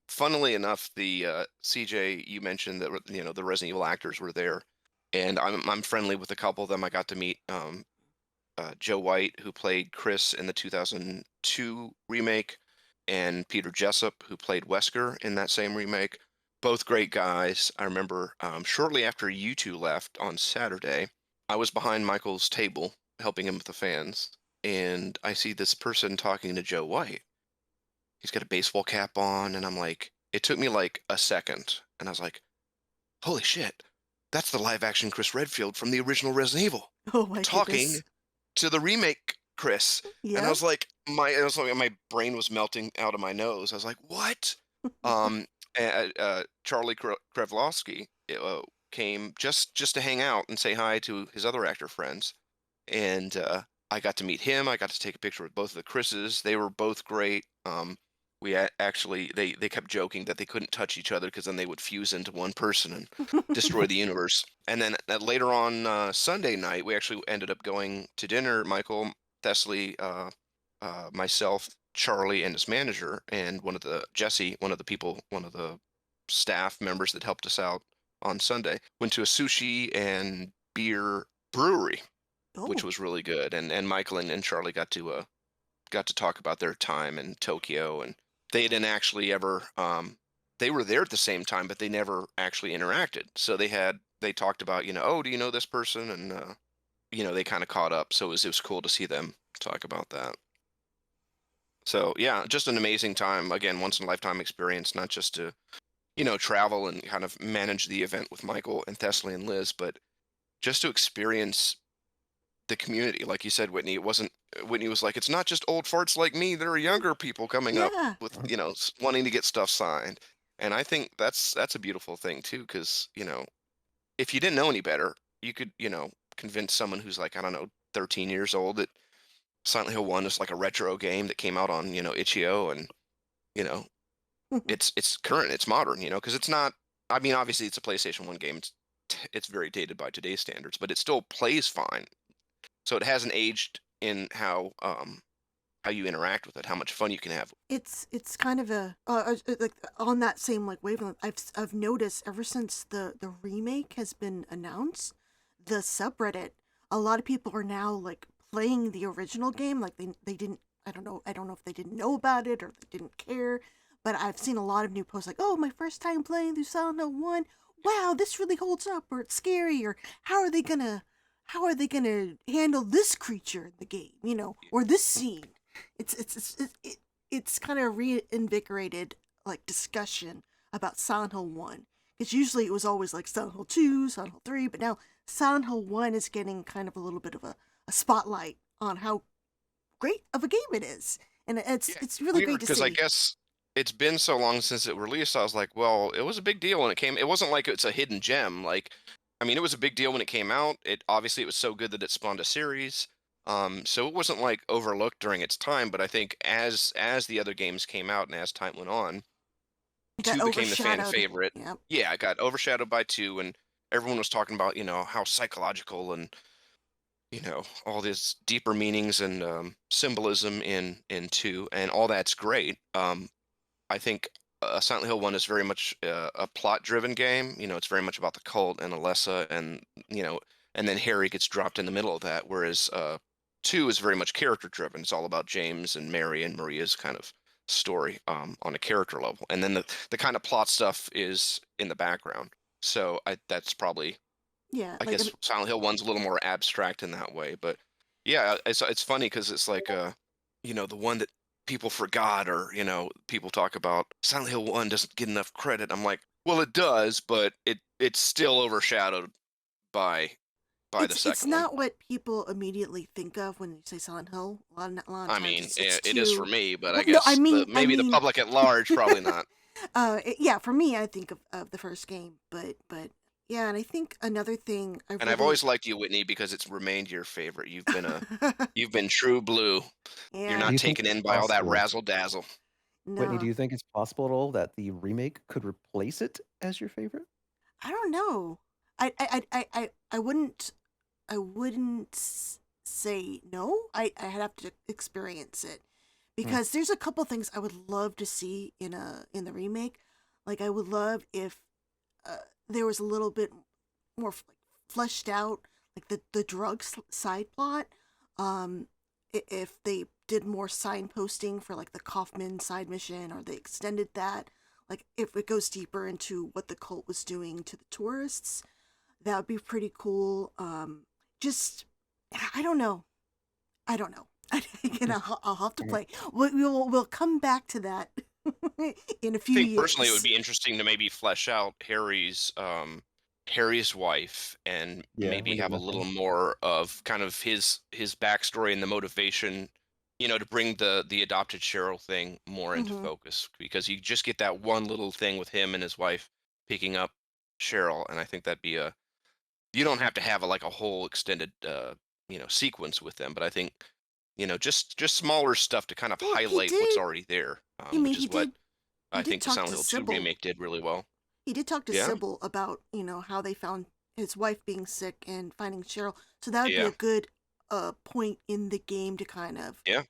Funnily enough, the CJ, you mentioned that the Resident Evil actors were there, and I'm friendly with a couple of them. I got to meet Joe White, who played Chris in the 2002 remake, and Peter Jessup, who played Wesker in that same remake. Both great guys. I remember shortly after you two left on Saturday, I was behind Michael's table helping him with the fans, and I see this person talking to Joe White. He's got a baseball cap on, and I'm like, it took me like a second, and I was like, holy shit, that's the live action Chris Redfield from the original Resident Evil oh my talking goodness. to the remake Chris. And I Yep. was like, my brain was melting out of my nose. I was like, what? Um, Charlie Krevlovsky came just to hang out and say hi to his other actor friends, and I got to meet him. I got to take a picture with both of the Chris's. They were both great. Actually, they kept joking that they couldn't touch each other because then they would fuse into one person and destroy the universe. And then later on Sunday night, we actually ended up going to dinner. Michael, Thessaly, myself, Charlie, and his manager, and Jesse, one of the staff members that helped us out on Sunday, went to a sushi and beer brewery, which Oh, was really good. And Michael and Charlie got to talk about their time in Tokyo, and they didn't actually ever they were there at the same time, but they never actually interacted. So they talked about, oh, do you know this person? And they kind of caught up. So it was cool to see them talk about that. So yeah, just an amazing time. Again, once in a lifetime experience, not just to, travel and kind of manage the event with Michael and Thessaly and Liz, but just to experience the community. Like you said, Whitney, Whitney was like, it's not just old farts like me. There are younger people coming up yeah. with, wanting to get stuff signed. And I think that's a beautiful thing too, because, if you didn't know any better, you could, convince someone who's like, I don't know, 13 years old that Silent Hill 1 is like a retro game that came out on, itch.io, and, you know, it's current, it's modern, because it's not, I mean, obviously it's a PlayStation 1 game. It's very dated by today's standards, but it still plays fine. So it hasn't aged in how you interact with it, how much fun you can have. It's kind of a like on that same like wavelength. I've noticed ever since the remake has been announced, the subreddit, a lot of people are now like playing the original game. Like they didn't, I don't know if they didn't know about it or they didn't care, but I've seen a lot of new posts like, oh, my first time playing through Silent Hill 1. Wow, this really holds up, or it's scary, or how are they gonna handle this creature in the game, or this scene. It's kind of reinvigorated like discussion about Silent Hill 1. Because usually it was always like Silent Hill 2, Silent Hill 3, but now Silent Hill 1 is getting kind of a little bit of a spotlight on how great of a game it is, and it's really great to because see. I guess it's been so long since it released. I was like, well, it was a big deal when it came. It wasn't like it's a hidden gem. Like, I mean, it was a big deal when it came out. It was so good that it spawned a series. So it wasn't like overlooked during its time. But I think as the other games came out and as time went on, It got 2 became the fan overshadowed. favorite. Yep. Yeah, it got overshadowed by 2, and everyone was talking about, how psychological and, all these deeper meanings and symbolism in 2, and all that's great. I think Silent Hill 1 is very much a plot-driven game. It's very much about the cult and Alessa, and and then Harry gets dropped in the middle of that. Whereas 2 is very much character-driven. It's all about James and Mary and Maria's kind of story on a character level, and then the kind of plot stuff is in the background. So that's probably, Yeah, I guess Silent Hill 1's a little more abstract in that way. But yeah, it's funny because it's like the one that people forgot, or people talk about Silent Hill 1 doesn't get enough credit. I'm like, well, it does, but it's still overshadowed by the second it's not what people immediately think of when you say Silent Hill. A lot of I times mean, it's it is too- for me, but Well, I guess I the mean- public at large probably not. Yeah, for me, I think of the first game, but yeah, and I think another thing And I've always liked you, Whitney, because it's remained your favorite. You've been true blue. yeah. You're Do not you think taken it's in by all that possible? razzle dazzle. Whitney, do No, you think it's possible at all that the remake could replace it as your favorite? I don't know. I wouldn't say no. I'd have to experience it because there's a couple things I would love to see in the remake. Like I would love if there was a little bit more fleshed out, like the drugs side plot. If they did more signposting for like the Kaufman side mission, or they extended that, like if it goes deeper into what the cult was doing to the tourists, that would be pretty cool. Just I don't know. Again, I'll have to play. We'll come back to that in a I few think years. personally it would be interesting to maybe flesh out Harry's wife, and Yeah, maybe we get have a nothing. little more of kind of his backstory and the motivation, to bring the adopted Cheryl thing more into Mhm. focus, because you just get that one little thing with him and his wife picking up Cheryl, and I think that'd be you don't have to have like a whole extended sequence with them, but I think just smaller stuff to kind of Well, he highlight what's did. already there, I mean, which is what he I did think the talk Silent to Hill 2 Sybil. remake did really well. He did talk to Yeah, Sybil about, how they found his wife being sick and finding Cheryl. So that would be yeah, a good point in the game to kind of yeah.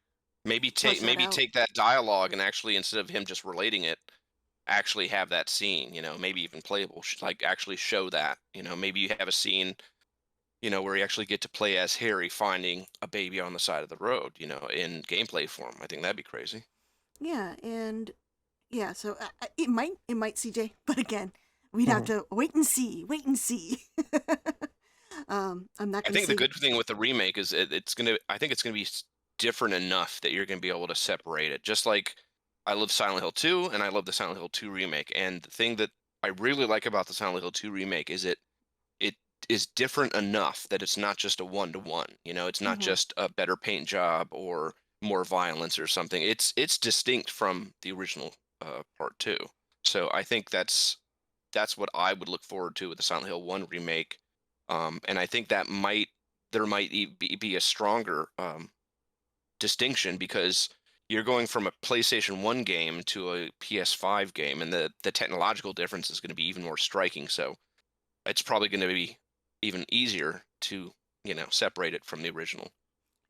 Maybe flesh that out. take that dialogue and actually, instead of him just relating it, actually have that scene. Maybe even playable, like actually show that. Maybe you have a scene, where you actually get to play as Harry finding a baby on the side of the road. In gameplay form. I think that'd be crazy. Yeah, and yeah, so it might CJ, but again, we'd have to wait and see. I'm not I going to think the say good thing with the remake is I think it's gonna be different enough that you're gonna be able to separate it. Just like I love Silent Hill 2 and I love the Silent Hill 2 remake. And the thing that I really like about the Silent Hill 2 remake is it is different enough that it's not just a one-to-one. It's not Mhm. just a better paint job or more violence or something. It's distinct from the original part 2. So I think that's what I would look forward to with the Silent Hill 1 remake. And I think that there might be a stronger distinction, because you're going from a PlayStation 1 game to a PS5 game, and the technological difference is going to be even more striking. So it's probably going to be even easier to separate it from the original,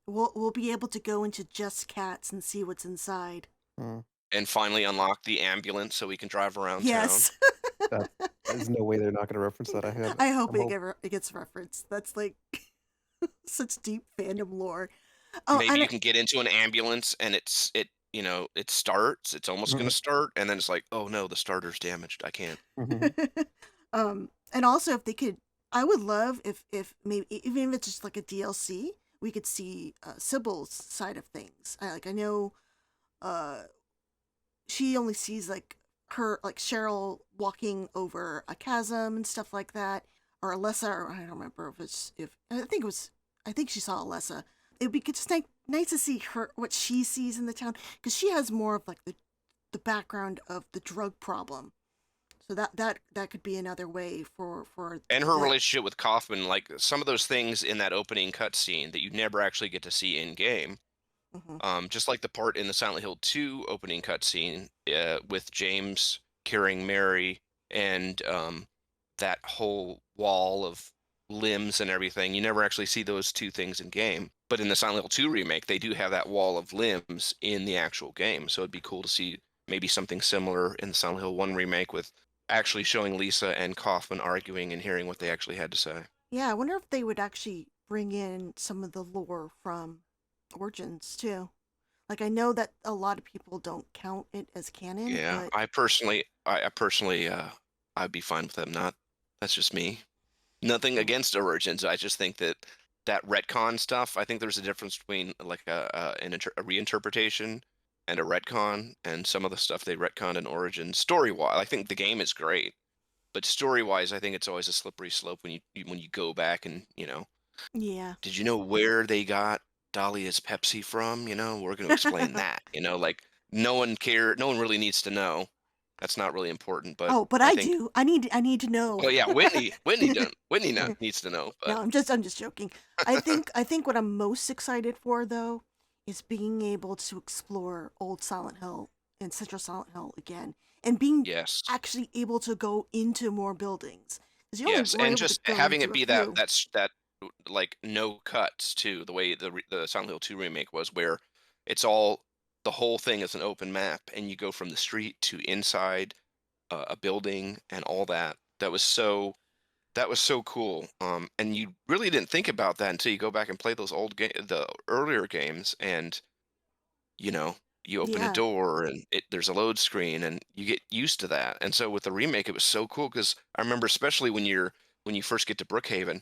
we'll be able to go into Just Cats and see what's inside. Mm. and finally unlock the ambulance so we can drive around town. Yes. There's no way they're not going to reference that. I hope I'm it gets referenced. That's like such deep fandom lore. Oh, Maybe and you can get into an ambulance and it starts. It's almost going to start, and then it's like, oh no, the starter's damaged. I can't. and also if they could, I would love if maybe even if it's just like a DLC, we could see Sybil's side of things. I know, she only sees like her, like Cheryl walking over a chasm and stuff like that, or I don't remember if I think she saw Alessa. It'd be just nice to see her what she sees in the town, because she has more of like the background of the drug problem. So that could be another way for And her the- relationship with Kaufman, like some of those things in that opening cutscene that you never actually get to see in game. Mhm. Just like the part in the Silent Hill 2 opening cutscene with James carrying Mary and that whole wall of limbs and everything. You never actually see those two things in game. But in the Silent Hill 2 remake, they do have that wall of limbs in the actual game. So it'd be cool to see maybe something similar in the Silent Hill 1 remake with actually showing Lisa and Kaufman arguing and hearing what they actually had to say. Yeah, I wonder if they would actually bring in some of the lore from Origins too. Like, I know that a lot of people don't count it as canon, Yeah, but I personally, I'd be fine with them not. That's just me. Nothing Mm. against Origins. I just think that retcon stuff. I think there's a difference between like a reinterpretation and a retcon, and some of the stuff they retconned in Origins story-wise. I think the game is great, but story-wise, I think it's always a slippery slope when you go back and yeah, did you know where they got Dahlia's Pepsi from? We're going to explain that. Like no one really needs to know. That's not really important, but oh, but I I think, do. I need to know. well, yeah, Whitney needs to know, but No, I'm just joking. I think what I'm most excited for though is being able to explore old Silent Hill and Central Silent Hill again, and being yes, actually able to go into more buildings, because you only yes, were and able to just go having into it a be few. that like no cuts too, the way the Silent Hill 2 remake was, where it's all the whole thing is an open map, and you go from the street to inside a building and all that. That was so cool. And you really didn't think about that until you go back and play those the earlier games, and you know, you open a Yeah, door and there's a load screen, and you get used to that. And so with the remake, it was so cool because I remember especially when you first get to Brookhaven,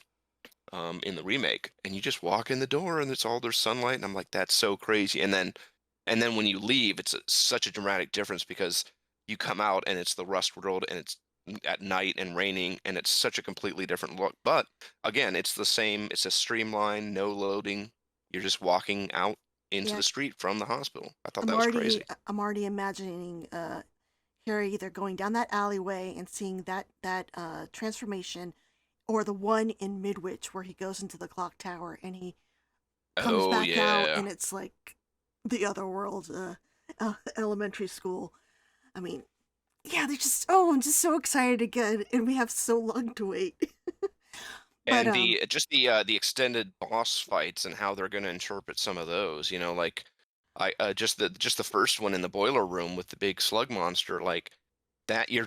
in the remake, and you just walk in the door and it's all there's sunlight, and I'm like, that's so crazy. And then when you leave, it's such a dramatic difference because you come out and it's the Rust world and it's at night and raining, and it's such a completely different look. But again, it's the same. It's a streamline, no loading. You're just walking out into yeah. the street from the hospital. I thought that was crazy. I'm already imagining Harry either going down that alleyway and seeing that transformation, or the one in Midwich where he goes into the clock tower and he comes Oh back out yeah. and it's like the other world, elementary school. I mean, yeah, they're just, oh, I'm just so excited again, and we have so long to wait. But And the extended boss fights and how they're going to interpret some of those, like I just the first one in the boiler room with the big slug monster, like that you're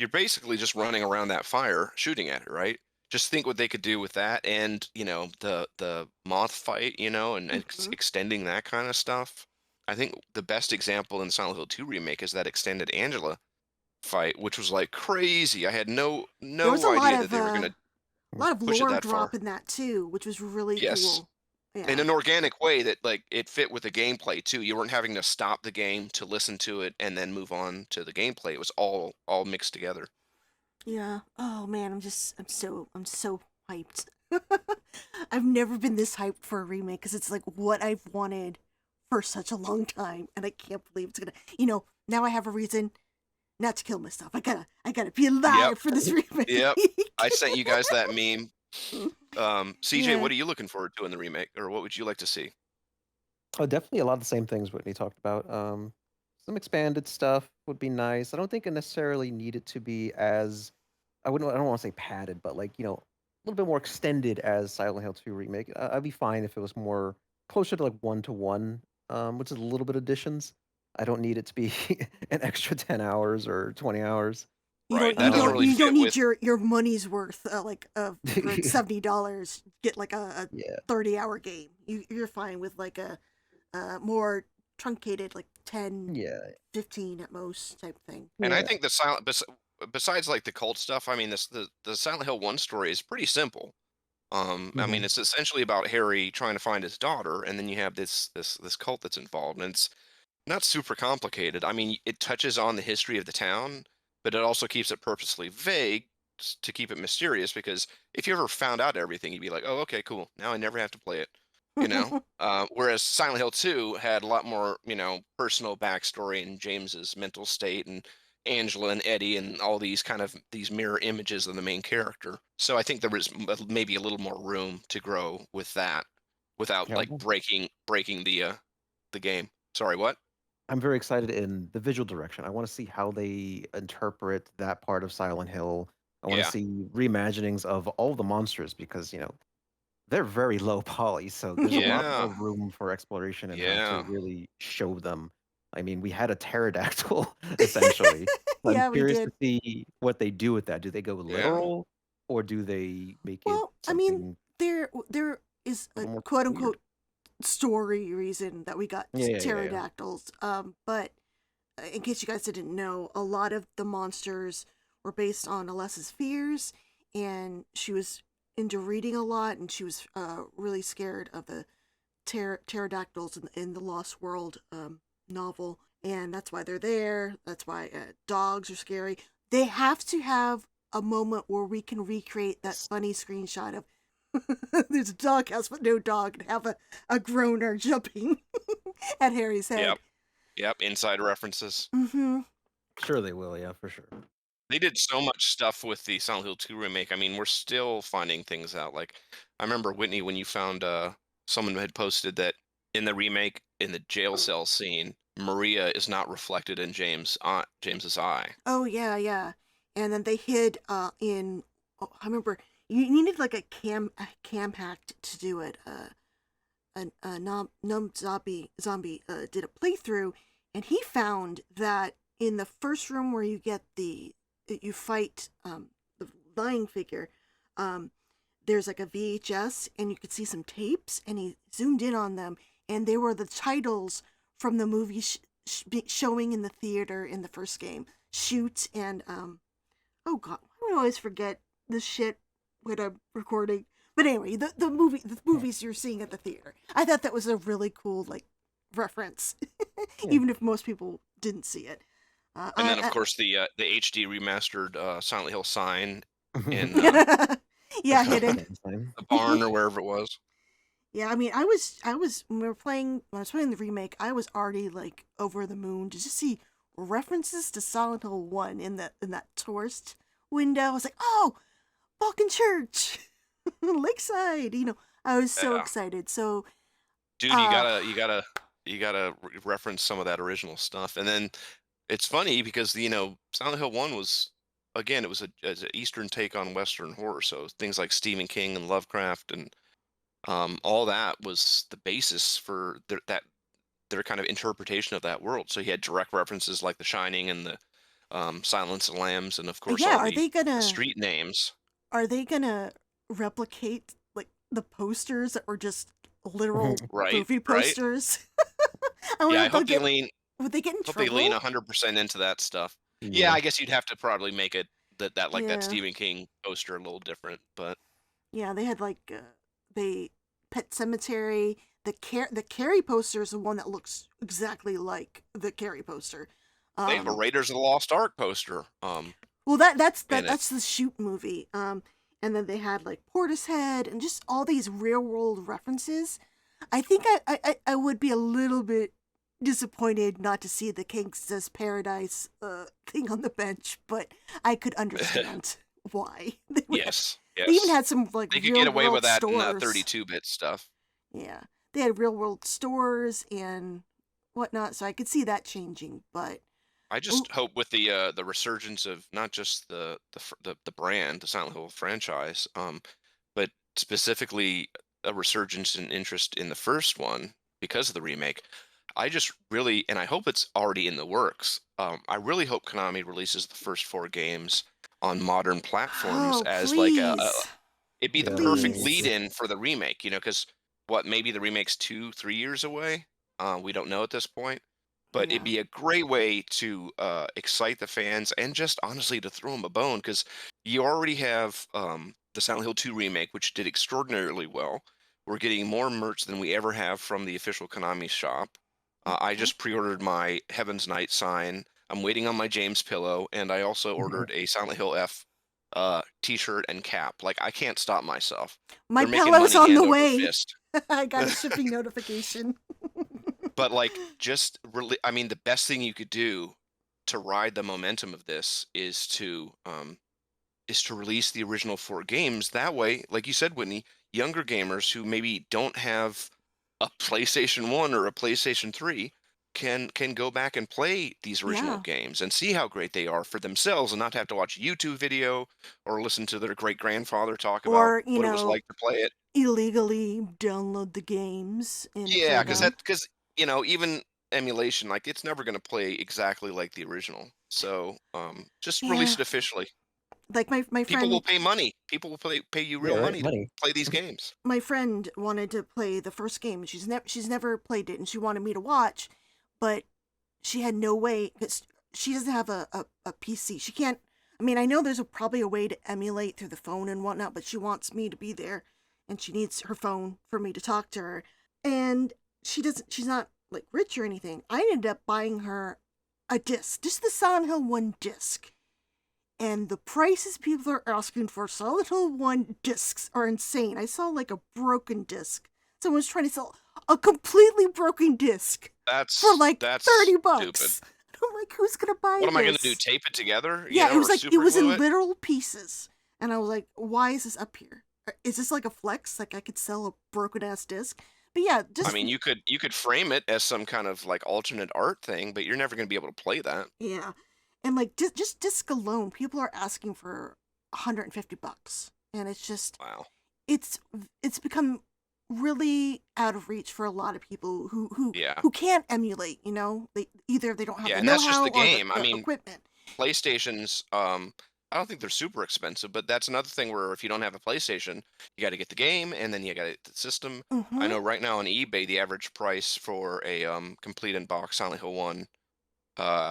basically just running around that fire shooting at it, right? Just think what they could do with that, and the moth fight, and Mhm. extending that kind of stuff. I think the best example in Silent Hill 2 remake is that extended Angela fight, which was like crazy. I had There was no idea that they were going to a lot of push it lore that drop far. in that too, which was really Yes. cool. In Yeah, an organic way that like it fit with the gameplay too. You weren't having to stop the game to listen to it and then move on to the gameplay. It was all mixed together. yeah. Oh man, I'm so hyped. I've never been this hyped for a remake because it's like what I've wanted for such a long time, and I can't believe it's gonna. Now I have a reason not to kill myself. I gotta be Yep. alive for this remake. Yep. I sent you guys that meme. CJ, Yeah. what are you looking forward to in the remake, or what would you like to see? Oh, definitely a lot of the same things Whitney talked about. Some expanded stuff would be nice. I don't think it necessarily needed to be as I don't want to say padded, but like, a little bit more extended as Silent Hill 2 remake. I'd be fine if it was more closer to like 1-to-1, which is a little bit additions. I don't need it to be an extra 10 hours or 20 hours. Right. You That doesn't don't really you don't fit need with. your money's worth, for $70, get like a Yeah. 30-hour game. You're fine with like a more truncated, like 10, Yeah. 15 at most type thing. And I Yeah. think besides like the cult stuff, I mean, the Silent Hill 1 story is pretty simple. I mean, Mhm. it's essentially about Harry trying to find his daughter, and then you have this cult that's involved, and it's not super complicated. I mean, it touches on the history of the town, but it also keeps it purposely vague to keep it mysterious, because if you ever found out everything, you'd be like, oh, okay, cool. Now I never have to play it. Whereas Silent Hill 2 had a lot more, personal backstory and James's mental state and Angela and Eddie and all these kind of these mirror images of the main character. So I think there was maybe a little more room to grow with that without Yeah, like breaking the game. Sorry, what? I'm very excited in the visual direction. I want to see how they interpret that part of Silent Hill. I want to Yeah. see reimaginings of all the monsters because, they're very low poly, so there's a lot more Yeah. room for exploration and how to Yeah. really show them. I mean, we had a pterodactyl essentially. So I'm Yeah, we curious to did. see what they do with that. Do they go Yeah. literal or do they make it Well, I mean, something there is a a little more quote weird? unquote story reason that we got Yeah. pterodactyls. But in case you guys didn't know, a lot of the monsters were based on Alessa's fears, and she was into reading a lot, and she was really scared of the pterodactyls in the Lost World novel, and that's why they're there. That's why dogs are scary. They have to have a moment where we can recreate that funny screenshot of there's a doghouse but no dog, and have a groaner jumping at Harry's head. Yep. Inside references. Mm-hmm. Sure they will, yeah, for sure. They did so much stuff with the Silent Hill 2 remake. I mean, we're still finding things out. Like, I remember, Whitney, when you found someone had posted that in the remake, in the jail cell scene, Maria is not reflected in James's eye. Oh yeah. And then they hid in. Oh, I remember you needed like a cam hack to do it. Numb Zombie did a playthrough, and he found that in the first room where you fight the lying figure, there's like a VHS, and you could see some tapes, and he zoomed in on them, and they were the titles from the movie showing in the theater in the first game. Shoot and oh god, I always forget this shit when I'm recording. But anyway, the movies you're seeing at the theater. I thought that was a really cool like reference, even if most people didn't see it. And then, of course, the HD remastered Silent Hill sign in yeah, hidden. the barn or wherever it was. Yeah, I mean, I was when I was playing the remake, I was already like over the moon to just see references to Silent Hill 1 in that tourist window. I was like, oh, Balkan Church, Lakeside. I was so Yeah. excited. So, Dude, you gotta reference some of that original stuff. And then it's funny because Silent Hill 1 was, again, it was as an Eastern take on Western horror. So things like Stephen King and Lovecraft and all that was the basis for their kind of interpretation of that world. So he had direct references like The Shining and the Silence of the Lambs, and of course yeah, all the street names. Are they gonna replicate like the posters that were just literal Right, movie right. posters? Yeah, I hope they lean. Would they get in Hope trouble? they lean 100% into that stuff. Yeah, I guess you'd have to probably make it that like Yeah. that Stephen King poster a little different, but Yeah, they had like Pet Cemetery. The Carrie poster is the one that looks exactly like the Carrie poster. they have a Raiders of the Lost Ark poster. Well, that's in it. that's the Shoot movie. And then they had like Portishead and just all these real world references. I think I would be a little bit disappointed not to see the Gangsta's Paradise thing on the bench, but I could understand why. Yes. They even had some like They could real get away world with that stores. in 32-bit stuff. Yeah, they had real world stores and whatnot, so I could see that changing. But I just hope with the resurgence of not just the brand, the Silent Hill franchise, but specifically a resurgence in interest in the first one because of the remake. I just really, and I hope it's already in the works. I really hope Konami releases the first 4 games on modern platforms as like it'd be the perfect Please. lead-in for the remake. Because maybe the remake's 2-3 years away. We don't know at this point. But it'd be a great way to excite the fans and just honestly to throw them a bone because you already have the Silent Hill 2 remake, which did extraordinarily well. We're getting more merch than we ever have from the official Konami shop. I just pre-ordered my Heaven's Night sign. I'm waiting on my James pillow, and I also ordered a Silent Hill F t-shirt and cap. Like, I can't stop myself. My They're making pillow's money on the hand over way. fist. I got a shipping notification. But like, just really, I mean, the best thing you could do to ride the momentum of this is to release the original 4 games. That way, like you said, Whitney, younger gamers who maybe don't have a PlayStation 1 or a PlayStation 3 can go back and play these original Yeah. games and see how great they are for themselves, and not have to watch a YouTube video or listen to their great grandfather talk about Or, what it was like to play it. illegally download the games and Yeah, play them. because even emulation, like, it's never going to play exactly like the original. So just release Yeah. it officially. Like my People will friend pay money. People will pay you real Yeah, right. money to Money. play these games. my friend wanted to play the first game. She's never played it, and she wanted me to watch, but she had no way because she doesn't have a PC. She can't. I mean, I know there's probably a way to emulate through the phone and whatnot, but she wants me to be there, and she needs her phone for me to talk to her. And she doesn't. She's not like rich or anything. I ended up buying her a disc, just the Silent Hill 1 disc. And the prices people are asking for Silent Hill 1 discs are insane. I saw like a broken disc. Someone's trying to sell a completely broken disc That's for like that's 30 stupid. bucks. I'm like, who's gonna buy What am I going this? to do? Tape it together? Yeah, it was or like it super was glue in it? literal pieces. And I was like, why is this up here? Is this like a flex? Like I could sell a broken ass disc? But yeah, just I mean, you could frame it as some kind of like alternate art thing, but you're never going to be able to play that. yeah. And like just disc alone, people are asking for 150 bucks. And it's just Wow. it's become really out of reach for a lot of people Yeah. who can't emulate, they either they don't have Yeah, the and that's just know-how the or game. I the mean, equipment. PlayStation's I don't think they're super expensive, but that's another thing where if you don't have a PlayStation, you got to get the game and then you got to get the system. I Mm-hmm. know right now on eBay the average price for a complete in box Silent Hill 1,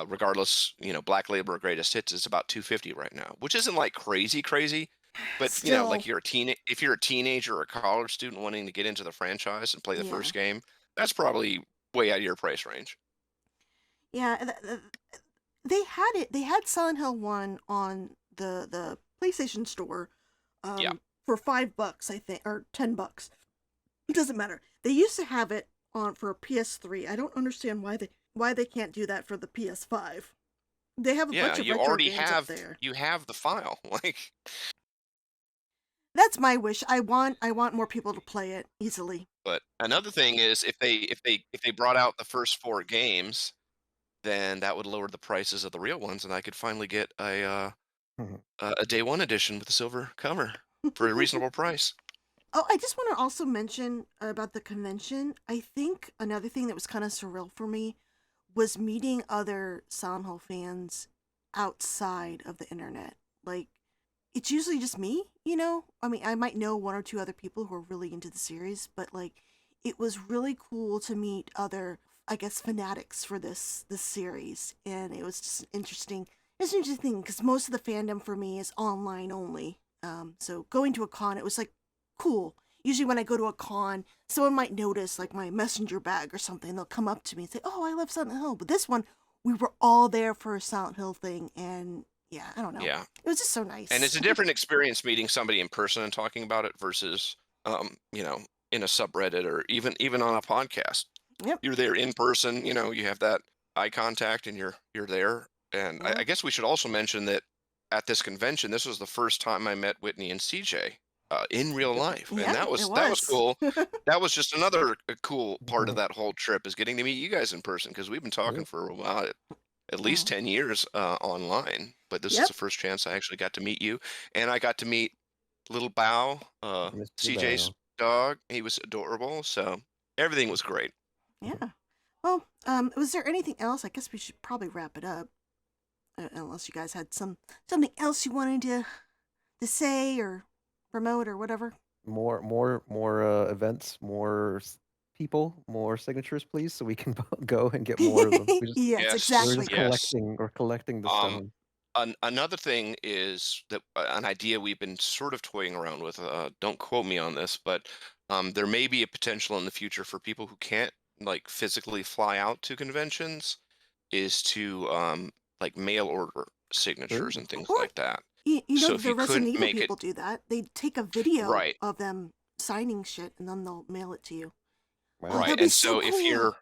regardless, Black Label or Greatest Hits, is about 250 right now, which isn't like crazy, but Still, like if you're a teenager or a college student wanting to get into the franchise and play the yeah. first game, that's probably way out of your price range. Yeah, they had Silent Hill 1 on the PlayStation Store Yeah. for $5, I think, or $10. It doesn't matter. They used to have it on for a PS3. I don't understand why they can't do that for the PS5. They have a Yeah, bunch of you retro already games up there. you have the file. Like, That's my wish. I want more people to play it easily. but another thing is if they brought out the first 4 games, then that would lower the prices of the real ones, and I could finally get a day 1 edition with a silver cover for a reasonable price. Oh, I just want to also mention about the convention. I think another thing that was kind of surreal for me was meeting other Silent Hill fans outside of the internet. Like, it's usually just me, I mean, I might know 1 or 2 other people who are really into the series, but like, it was really cool to meet other, I guess, fanatics for this series, and it was just interesting. It's interesting because most of the fandom for me is online only. So going to a con, it was like cool. Usually when I go to a con, someone might notice like my messenger bag or something. They'll come up to me and say, "Oh, I love Silent Hill." But this one, we were all there for a Silent Hill thing, and yeah, I don't know. Yeah. It was just so nice. And it's a different experience meeting somebody in person and talking about it versus in a subreddit or even on a podcast. Yep. You're there in person, you have that eye contact and you're there. And I guess we should also mention that at this convention, this was the first time I met Whitney and CJ in real life, and Yeah, that was cool. That was just another cool part of that whole trip, is getting to meet you guys in person, because we've been talking for a while, at least 10 years online. But this is the first chance I actually got to meet you, and I got to meet little Bao, Mr. CJ's Bao. dog. He was adorable, so everything was great. Yeah. Well, was there anything else? I guess we should probably wrap it up, unless you guys had something else you wanted to say or promote or whatever. More events, more people, more signatures, please, so we can go and get more of them. We just, Yes, Yes, exactly. we're just collecting the stone. Another thing is that an idea we've been sort of toying around with. Don't quote me on this, but there may be a potential in the future for people who can't physically fly out to conventions, is to like mail order signatures and things Or- like that. You know, So if the you couldn't Resident Evil make people it do that. They take a video right, of them signing shit and then they'll mail it to you. Oh, Wow. right, that'd be and so so if cool. you're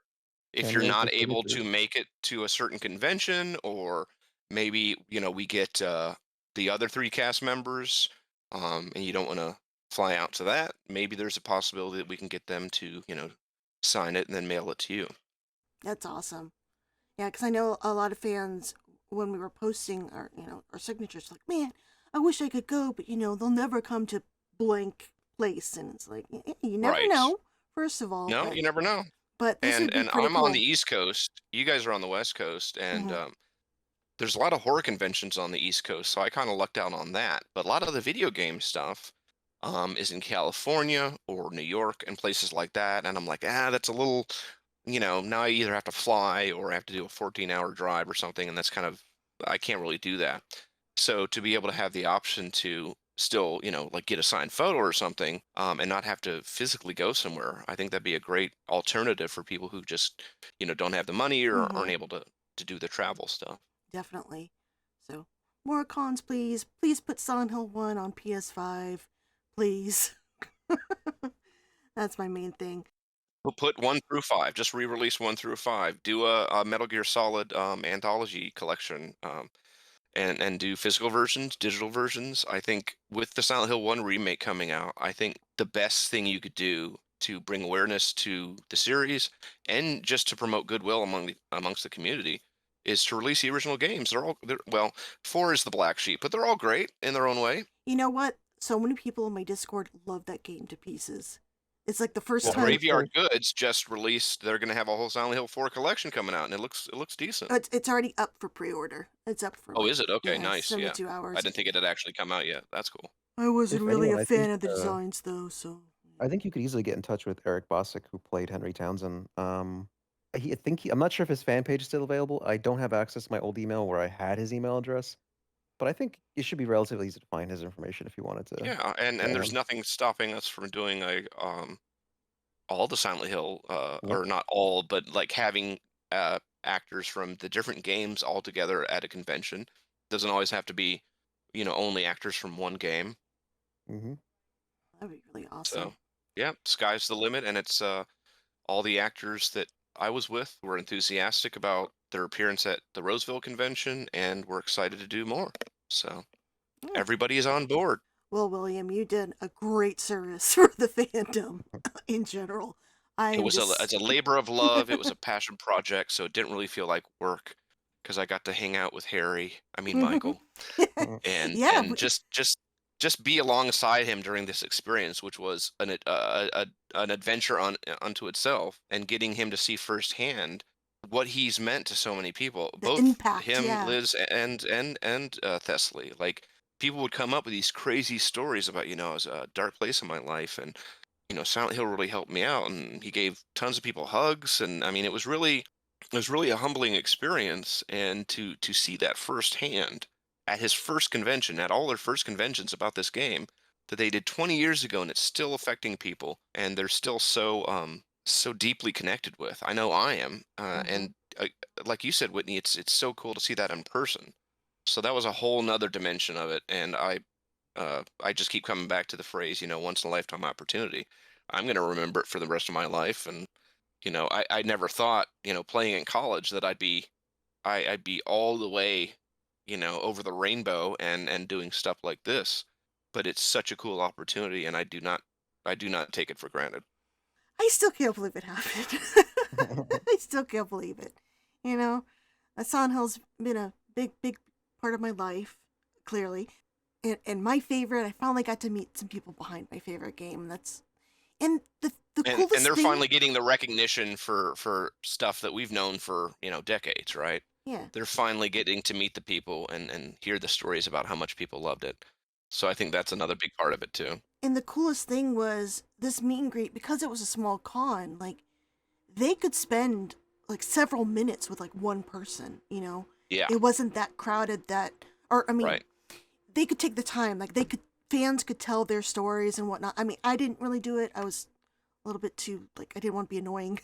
Cameos not with able to signatures. make it to a certain convention, or maybe we get the other three cast members, and you don't want to fly out to that, maybe there's a possibility that we can get them to sign it and then mail it to you. That's awesome. Yeah, because I know a lot of fans when we were posting our signatures, like, man, I wish I could go, but they'll never come to blank place, and it's like you never Right. know. First of all, No, you never know. but this would be And pretty I'm on cool. the East Coast. You guys are on the West Coast, and Mhm. there's a lot of horror conventions on the East Coast, so I kind of lucked out on that. But a lot of the video game stuff is in California or New York and places like that. And I'm like, that's a little, now I either have to fly or I have to do a 14-hour drive or something, and that's kind of, I can't really do that. So to be able to have the option to still, like get a signed photo or something, and not have to physically go somewhere, I think that'd be a great alternative for people who just, don't have the money or aren't Mhm. able to do the travel stuff. Definitely. So more cons, please. Please put Silent Hill 1 on PS5, please. That's my main thing. We'll put 1 through 5. Just re-release 1 through 5. Do a Metal Gear Solid anthology collection, and do physical versions, digital versions. I think with the Silent Hill 1 remake coming out, I think the best thing you could do to bring awareness to the series and just to promote goodwill amongst the community is to release the original games. Well, 4 is the black sheep, but they're all great in their own way. You know what? So many people in my Discord love that game to pieces. It's like the first Well, time. Graveyard Goods just released. They're going to have a whole Silent Hill 4 collection coming out, and it looks decent. It's already up for pre-order. It's up for Oh, is it? Okay, yeah, nice. Yeah. 72 hours. I didn't think it had actually come out yet. That's cool. I wasn't If really anyone, a I fan think, of the designs though, so I think you could easily get in touch with Eric Bosick, who played Henry Townsend. I'm not sure if his fan page is still available. I don't have access to my old email where I had his email address, but I think it should be relatively easy to find his information if you wanted to. Yeah, and Yeah, there's nothing stopping us from doing all the Silent Hill, Yep. or not all, but like having actors from the different games all together at a convention. Doesn't always have to be, only actors from one game. Mm-hmm. that'd be really awesome. So, yeah, sky's the limit, and it's all the actors that I was with were enthusiastic about their appearance at the Roseville convention, and we're excited to do more. So, Yeah. everybody is on board. Well, William, you did a great service for the fandom in general. It was it's a labor of love. It was a passion project, so it didn't really feel like work because I got to hang out with Michael, and Yeah, and just be alongside him during this experience, which was an adventure unto itself, and getting him to see firsthand what he's meant to so many people, the both impact, him, yeah. Liz, and Thessaly. Like, people would come up with these crazy stories about, it was a dark place in my life, and Silent Hill really helped me out, and he gave tons of people hugs, and I mean, it was really a humbling experience, and to see that firsthand at his first convention, at all their first conventions about this game that they did 20 years ago, and it's still affecting people, and they're still so deeply connected with. I know I am, and like you said, Whitney, it's so cool to see that in person. So that was a whole nother dimension of it, and I just keep coming back to the phrase, once in a lifetime opportunity. I'm going to remember it for the rest of my life. And, I never thought, playing in college that I'd be all the way, over the rainbow and doing stuff like this. But it's such a cool opportunity, and I do not take it for granted. I still can't believe it happened. I still can't believe it. Silent Hill's been a big part of my life, clearly. And my favorite, I finally got to meet some people behind my favorite game. And the coolest And they're thing, finally getting the recognition for stuff that we've known for, decades, right? yeah. They're finally getting to meet the people and hear the stories about how much people loved it. So I think that's another big part of it too. And the coolest thing was this meet and greet, because it was a small con, like, they could spend like several minutes with like one person, Yeah. It wasn't that crowded Right. They could take the time, like fans could tell their stories and whatnot. I mean, I didn't really do it. I was a little bit too, like, I didn't want to be annoying.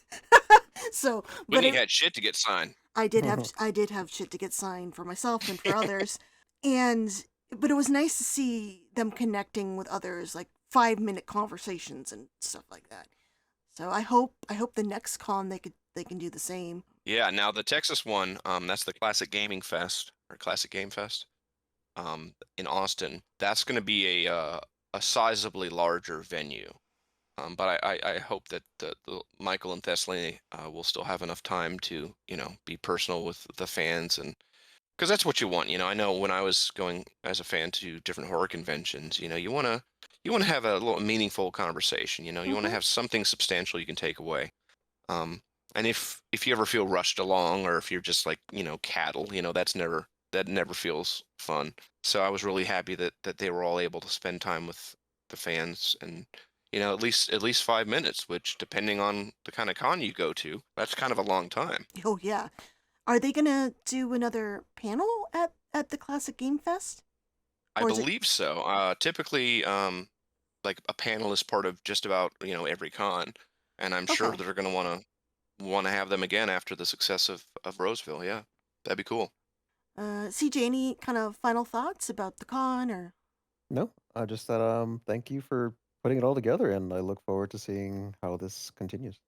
So, but Whitney had shit to get signed. I did have shit to get signed for myself and for others, but it was nice to see them connecting with others, like 5-minute conversations and stuff like that. So I hope the next con they can do the same. Yeah, now the Texas one, that's the Classic Gaming Fest or Classic Game Fest, in Austin. That's going to be a sizably larger venue. But I hope that the Michael and Thessaly will still have enough time to, be personal with the fans, and because that's what you want. I know when I was going as a fan to different horror conventions, you want to have a little meaningful conversation. You want to have something substantial you can take away. And if you ever feel rushed along, or if you're just like cattle, that never feels fun. So I was really happy that they were all able to spend time with the fans, and at least 5 minutes, which, depending on the kind of con you go to, that's kind of a long time. Oh yeah, are they gonna do another panel at the Classic Game Fest? I believe so. Typically, like a panel is part of just about every con, and I'm sure they're going to want to have them again after the success of Roseville. Yeah, that'd be cool. CJ, any kind of final thoughts about the con, or? No, I just said thank you for putting it all together, and I look forward to seeing how this continues.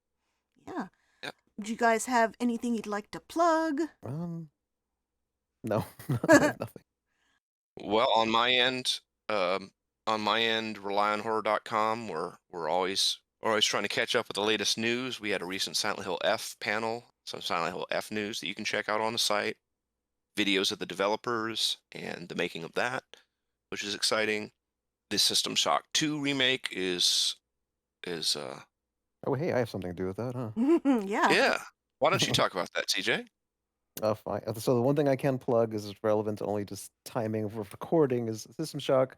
Yeah. Yep. Do you guys have anything you'd like to plug? No, nothing. Well, on my end, RelyOnHorror.com, we're always trying to catch up with the latest news. We had a recent Silent Hill F panel, some Silent Hill F news that you can check out on the site, videos of the developers and the making of that, which is exciting. The System Shock 2 remake is Oh, hey, I have something to do with that, huh? Yeah. yeah. Why don't you talk about that, CJ? Fine. So the one thing I can plug is relevant to only just timing of recording is System Shock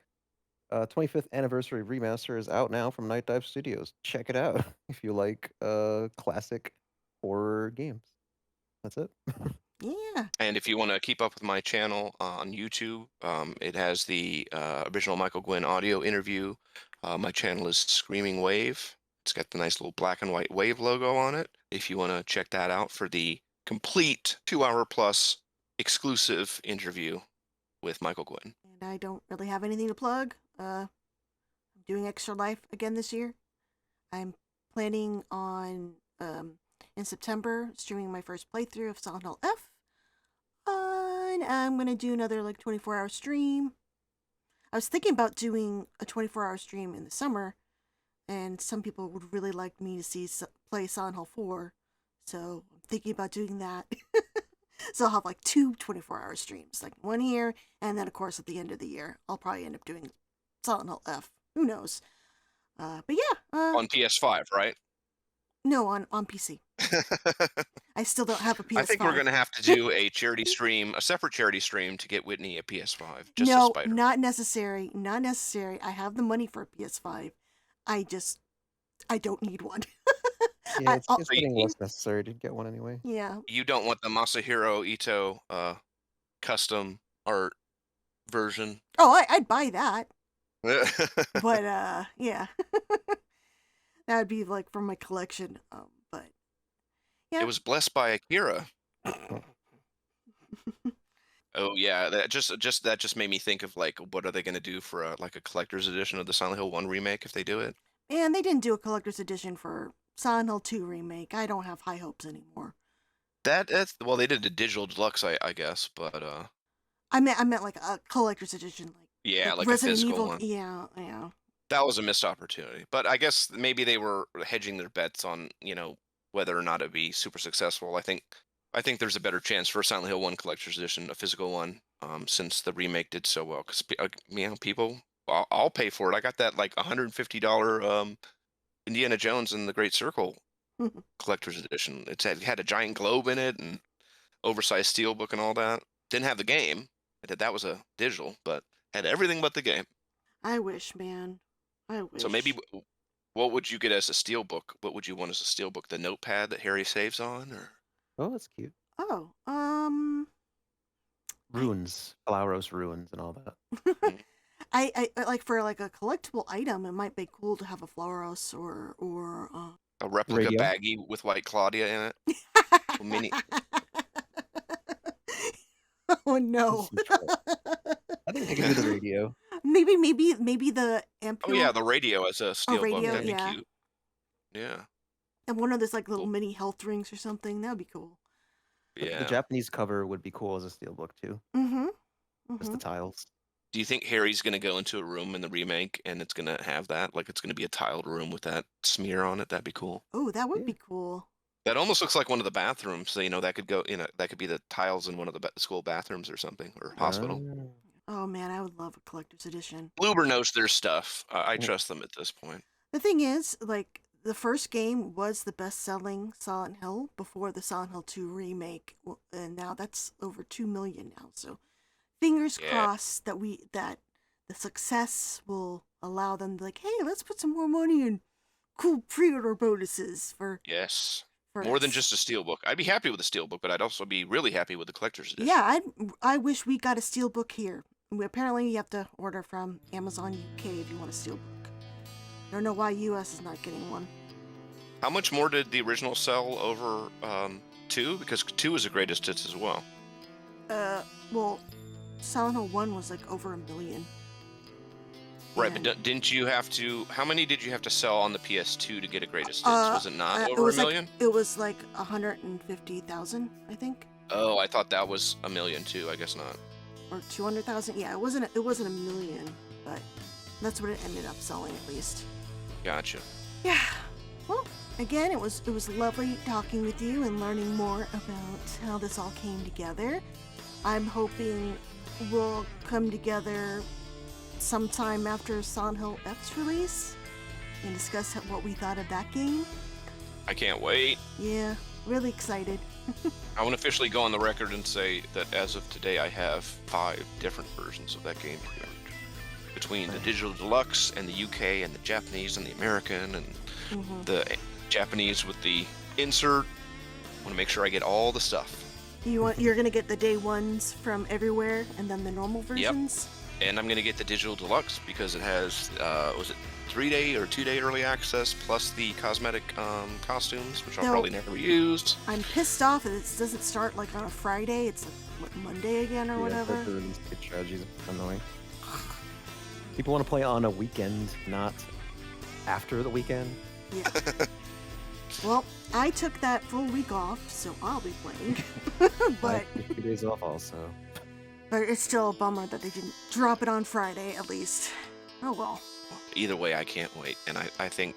25th anniversary remaster is out now from Night Dive Studios. Check it out if you like classic horror games. That's it. Yeah. And if you want to keep up with my channel on YouTube, it has the original Michael Guinn audio interview. My channel is Screaming Wave. It's got the nice little black and white wave logo on it. If you want to check that out for the complete 2-hour plus exclusive interview with Michael Guinn. And I don't really have anything to plug. I'm doing Extra Life again this year. I'm planning on in September streaming my first playthrough of Silent Hill F. And I'm gonna do another 24-hour stream. I was thinking about doing a 24-hour stream in the summer, and some people would really like me to play Silent Hill 4, so I'm thinking about doing that. So I'll have 2 24-hour streams, one here, and then of course at the end of the year I'll probably end up doing Silent Hill F. Who knows? But yeah. On PS5, right? No, on PC. I still don't have a PS5. I think we're going to have to do a separate charity stream to get Whitney a PS5. Just no, to spite her. not necessary. Not necessary. I have the money for a PS5. I don't need one. Yeah, it's getting less necessary to get one anyway. Yeah. You don't want the Masahiro Ito custom art version? Oh, I'd buy that. But yeah. That would be for my collection. But yeah. It was blessed by Akira. Oh yeah, that just made me think of what are they going to do for a collector's edition of the Silent Hill 1 remake if they do it? Man, they didn't do a collector's edition for Silent Hill 2 remake. I don't have high hopes anymore. Well, they did a digital deluxe, I guess, but I meant a collector's edition, yeah, like Resident a physical Evil. one. Yeah. That was a missed opportunity, but I guess maybe they were hedging their bets on whether or not it'd be super successful. I think there's a better chance for a Silent Hill 1 collector's edition, a physical one, since the remake did so well. Because people, I'll pay for it. I got that $150 Indiana Jones and the Great Circle collector's edition. It had a giant globe in it and oversized steelbook and all that. Didn't have the game. That was a digital, but had everything but the game. I wish, man. I wish. So maybe, what would you get as a steelbook? What would you want as a steelbook? The notepad that Harry saves on, or? Oh, that's cute. Oh, Runes, Flauros runes, and all that. I for a collectible item, it might be cool to have a Flauros or a replica Radio? baggie with White Claudia in it. Mini. Oh no. I think I can do the radio. maybe the Oh ampule. yeah, the radio as a steelbook. radio, That'd be yeah. cute. Yeah. And one of those like little mini health rings or something. That'd be cool. Yeah. The Japanese cover would be cool as a steelbook too. Mm-hmm. Just the tiles. Do you think Harry's gonna go into a room in the remake and it's gonna have that? Like it's gonna be a tiled room with that smear on it? That'd be cool. Oh, that would be cool. That almost looks like one of the bathrooms. So that could go. That could be the tiles in one of the school bathrooms or something, or hospital. Oh man, I would love a collector's edition. Bluebird knows their stuff. I trust them at this point. The thing is, like, the first game was the best-selling Silent Hill before the Silent Hill 2 remake, and now that's over 2 million now. So, fingers crossed that the success will allow them to like, hey, let's put some more money in cool pre-order bonuses for. Yes. For More than us. just a steelbook. I'd be happy with a steelbook, but I'd also be really happy with the collector's edition. Yeah, I wish we got a steelbook here. Apparently, you have to order from Amazon UK if you want a steelbook. I don't know why US is not getting one. How much more did the original sell over 2? Because 2 is the greatest hits as well. Well, Silent Hill 1 was like over 1 million. Right, but didn't you have to? How many did you have to sell on the PS2 to get a greatest hits? Was it not over 1 million? It was like 150,000, I think. Oh, I thought that was 1 million too. I guess not. Or 200,000. Yeah, it wasn't 1 million, but that's what it ended up selling at least. Gotcha. Yeah. Well, again, it was lovely talking with you and learning more about how this all came together. I'm hoping we'll come together sometime after Silent Hill F's release and discuss what we thought of that game. I can't wait. Yeah, really excited. I want to officially go on the record and say that as of today, I have 5 different versions of that game pre-ordered. Between the digital deluxe and the UK and the Japanese and the American and the Japanese with the insert. I want to make sure I get all the stuff. You're gonna get the day ones from everywhere and then the normal versions? Yep. And I'm going to get the digital deluxe because it has, was it 3-day or 2-day early access plus the cosmetic costumes, which I'll probably never use. I'm pissed off that it doesn't start like on a Friday. It's like Monday again or whatever. The release date strategy is annoying. People want to play on a weekend, not after the weekend. Yeah. Well, I took that full week off, so I'll be playing. But I took 2 days off also. But it's still a bummer that they didn't drop it on Friday, at least. Oh well. Either way, I can't wait. And I think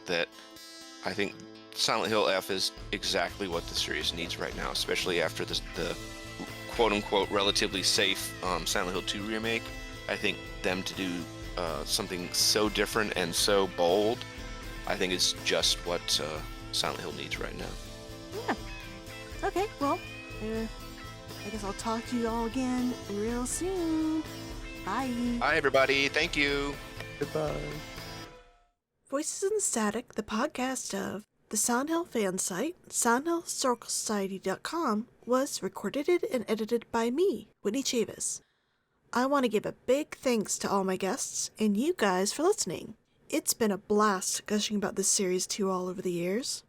Silent Hill F is exactly what the series needs right now, especially after the quote-unquote relatively safe Silent Hill 2 remake. I think them to do something so different and so bold, I think it's just what Silent Hill needs right now. Yeah. Okay, well, I guess I'll talk to you all again real soon. Bye. Bye, everybody. Thank you. Goodbye. Voices in Static, the podcast of the Silent Hill fan site, SilentHillHistoricalSociety.com, was recorded and edited by me, Whitney Chavis. I want to give a big thanks to all my guests and you guys for listening. It's been a blast gushing about this series to you all over the years.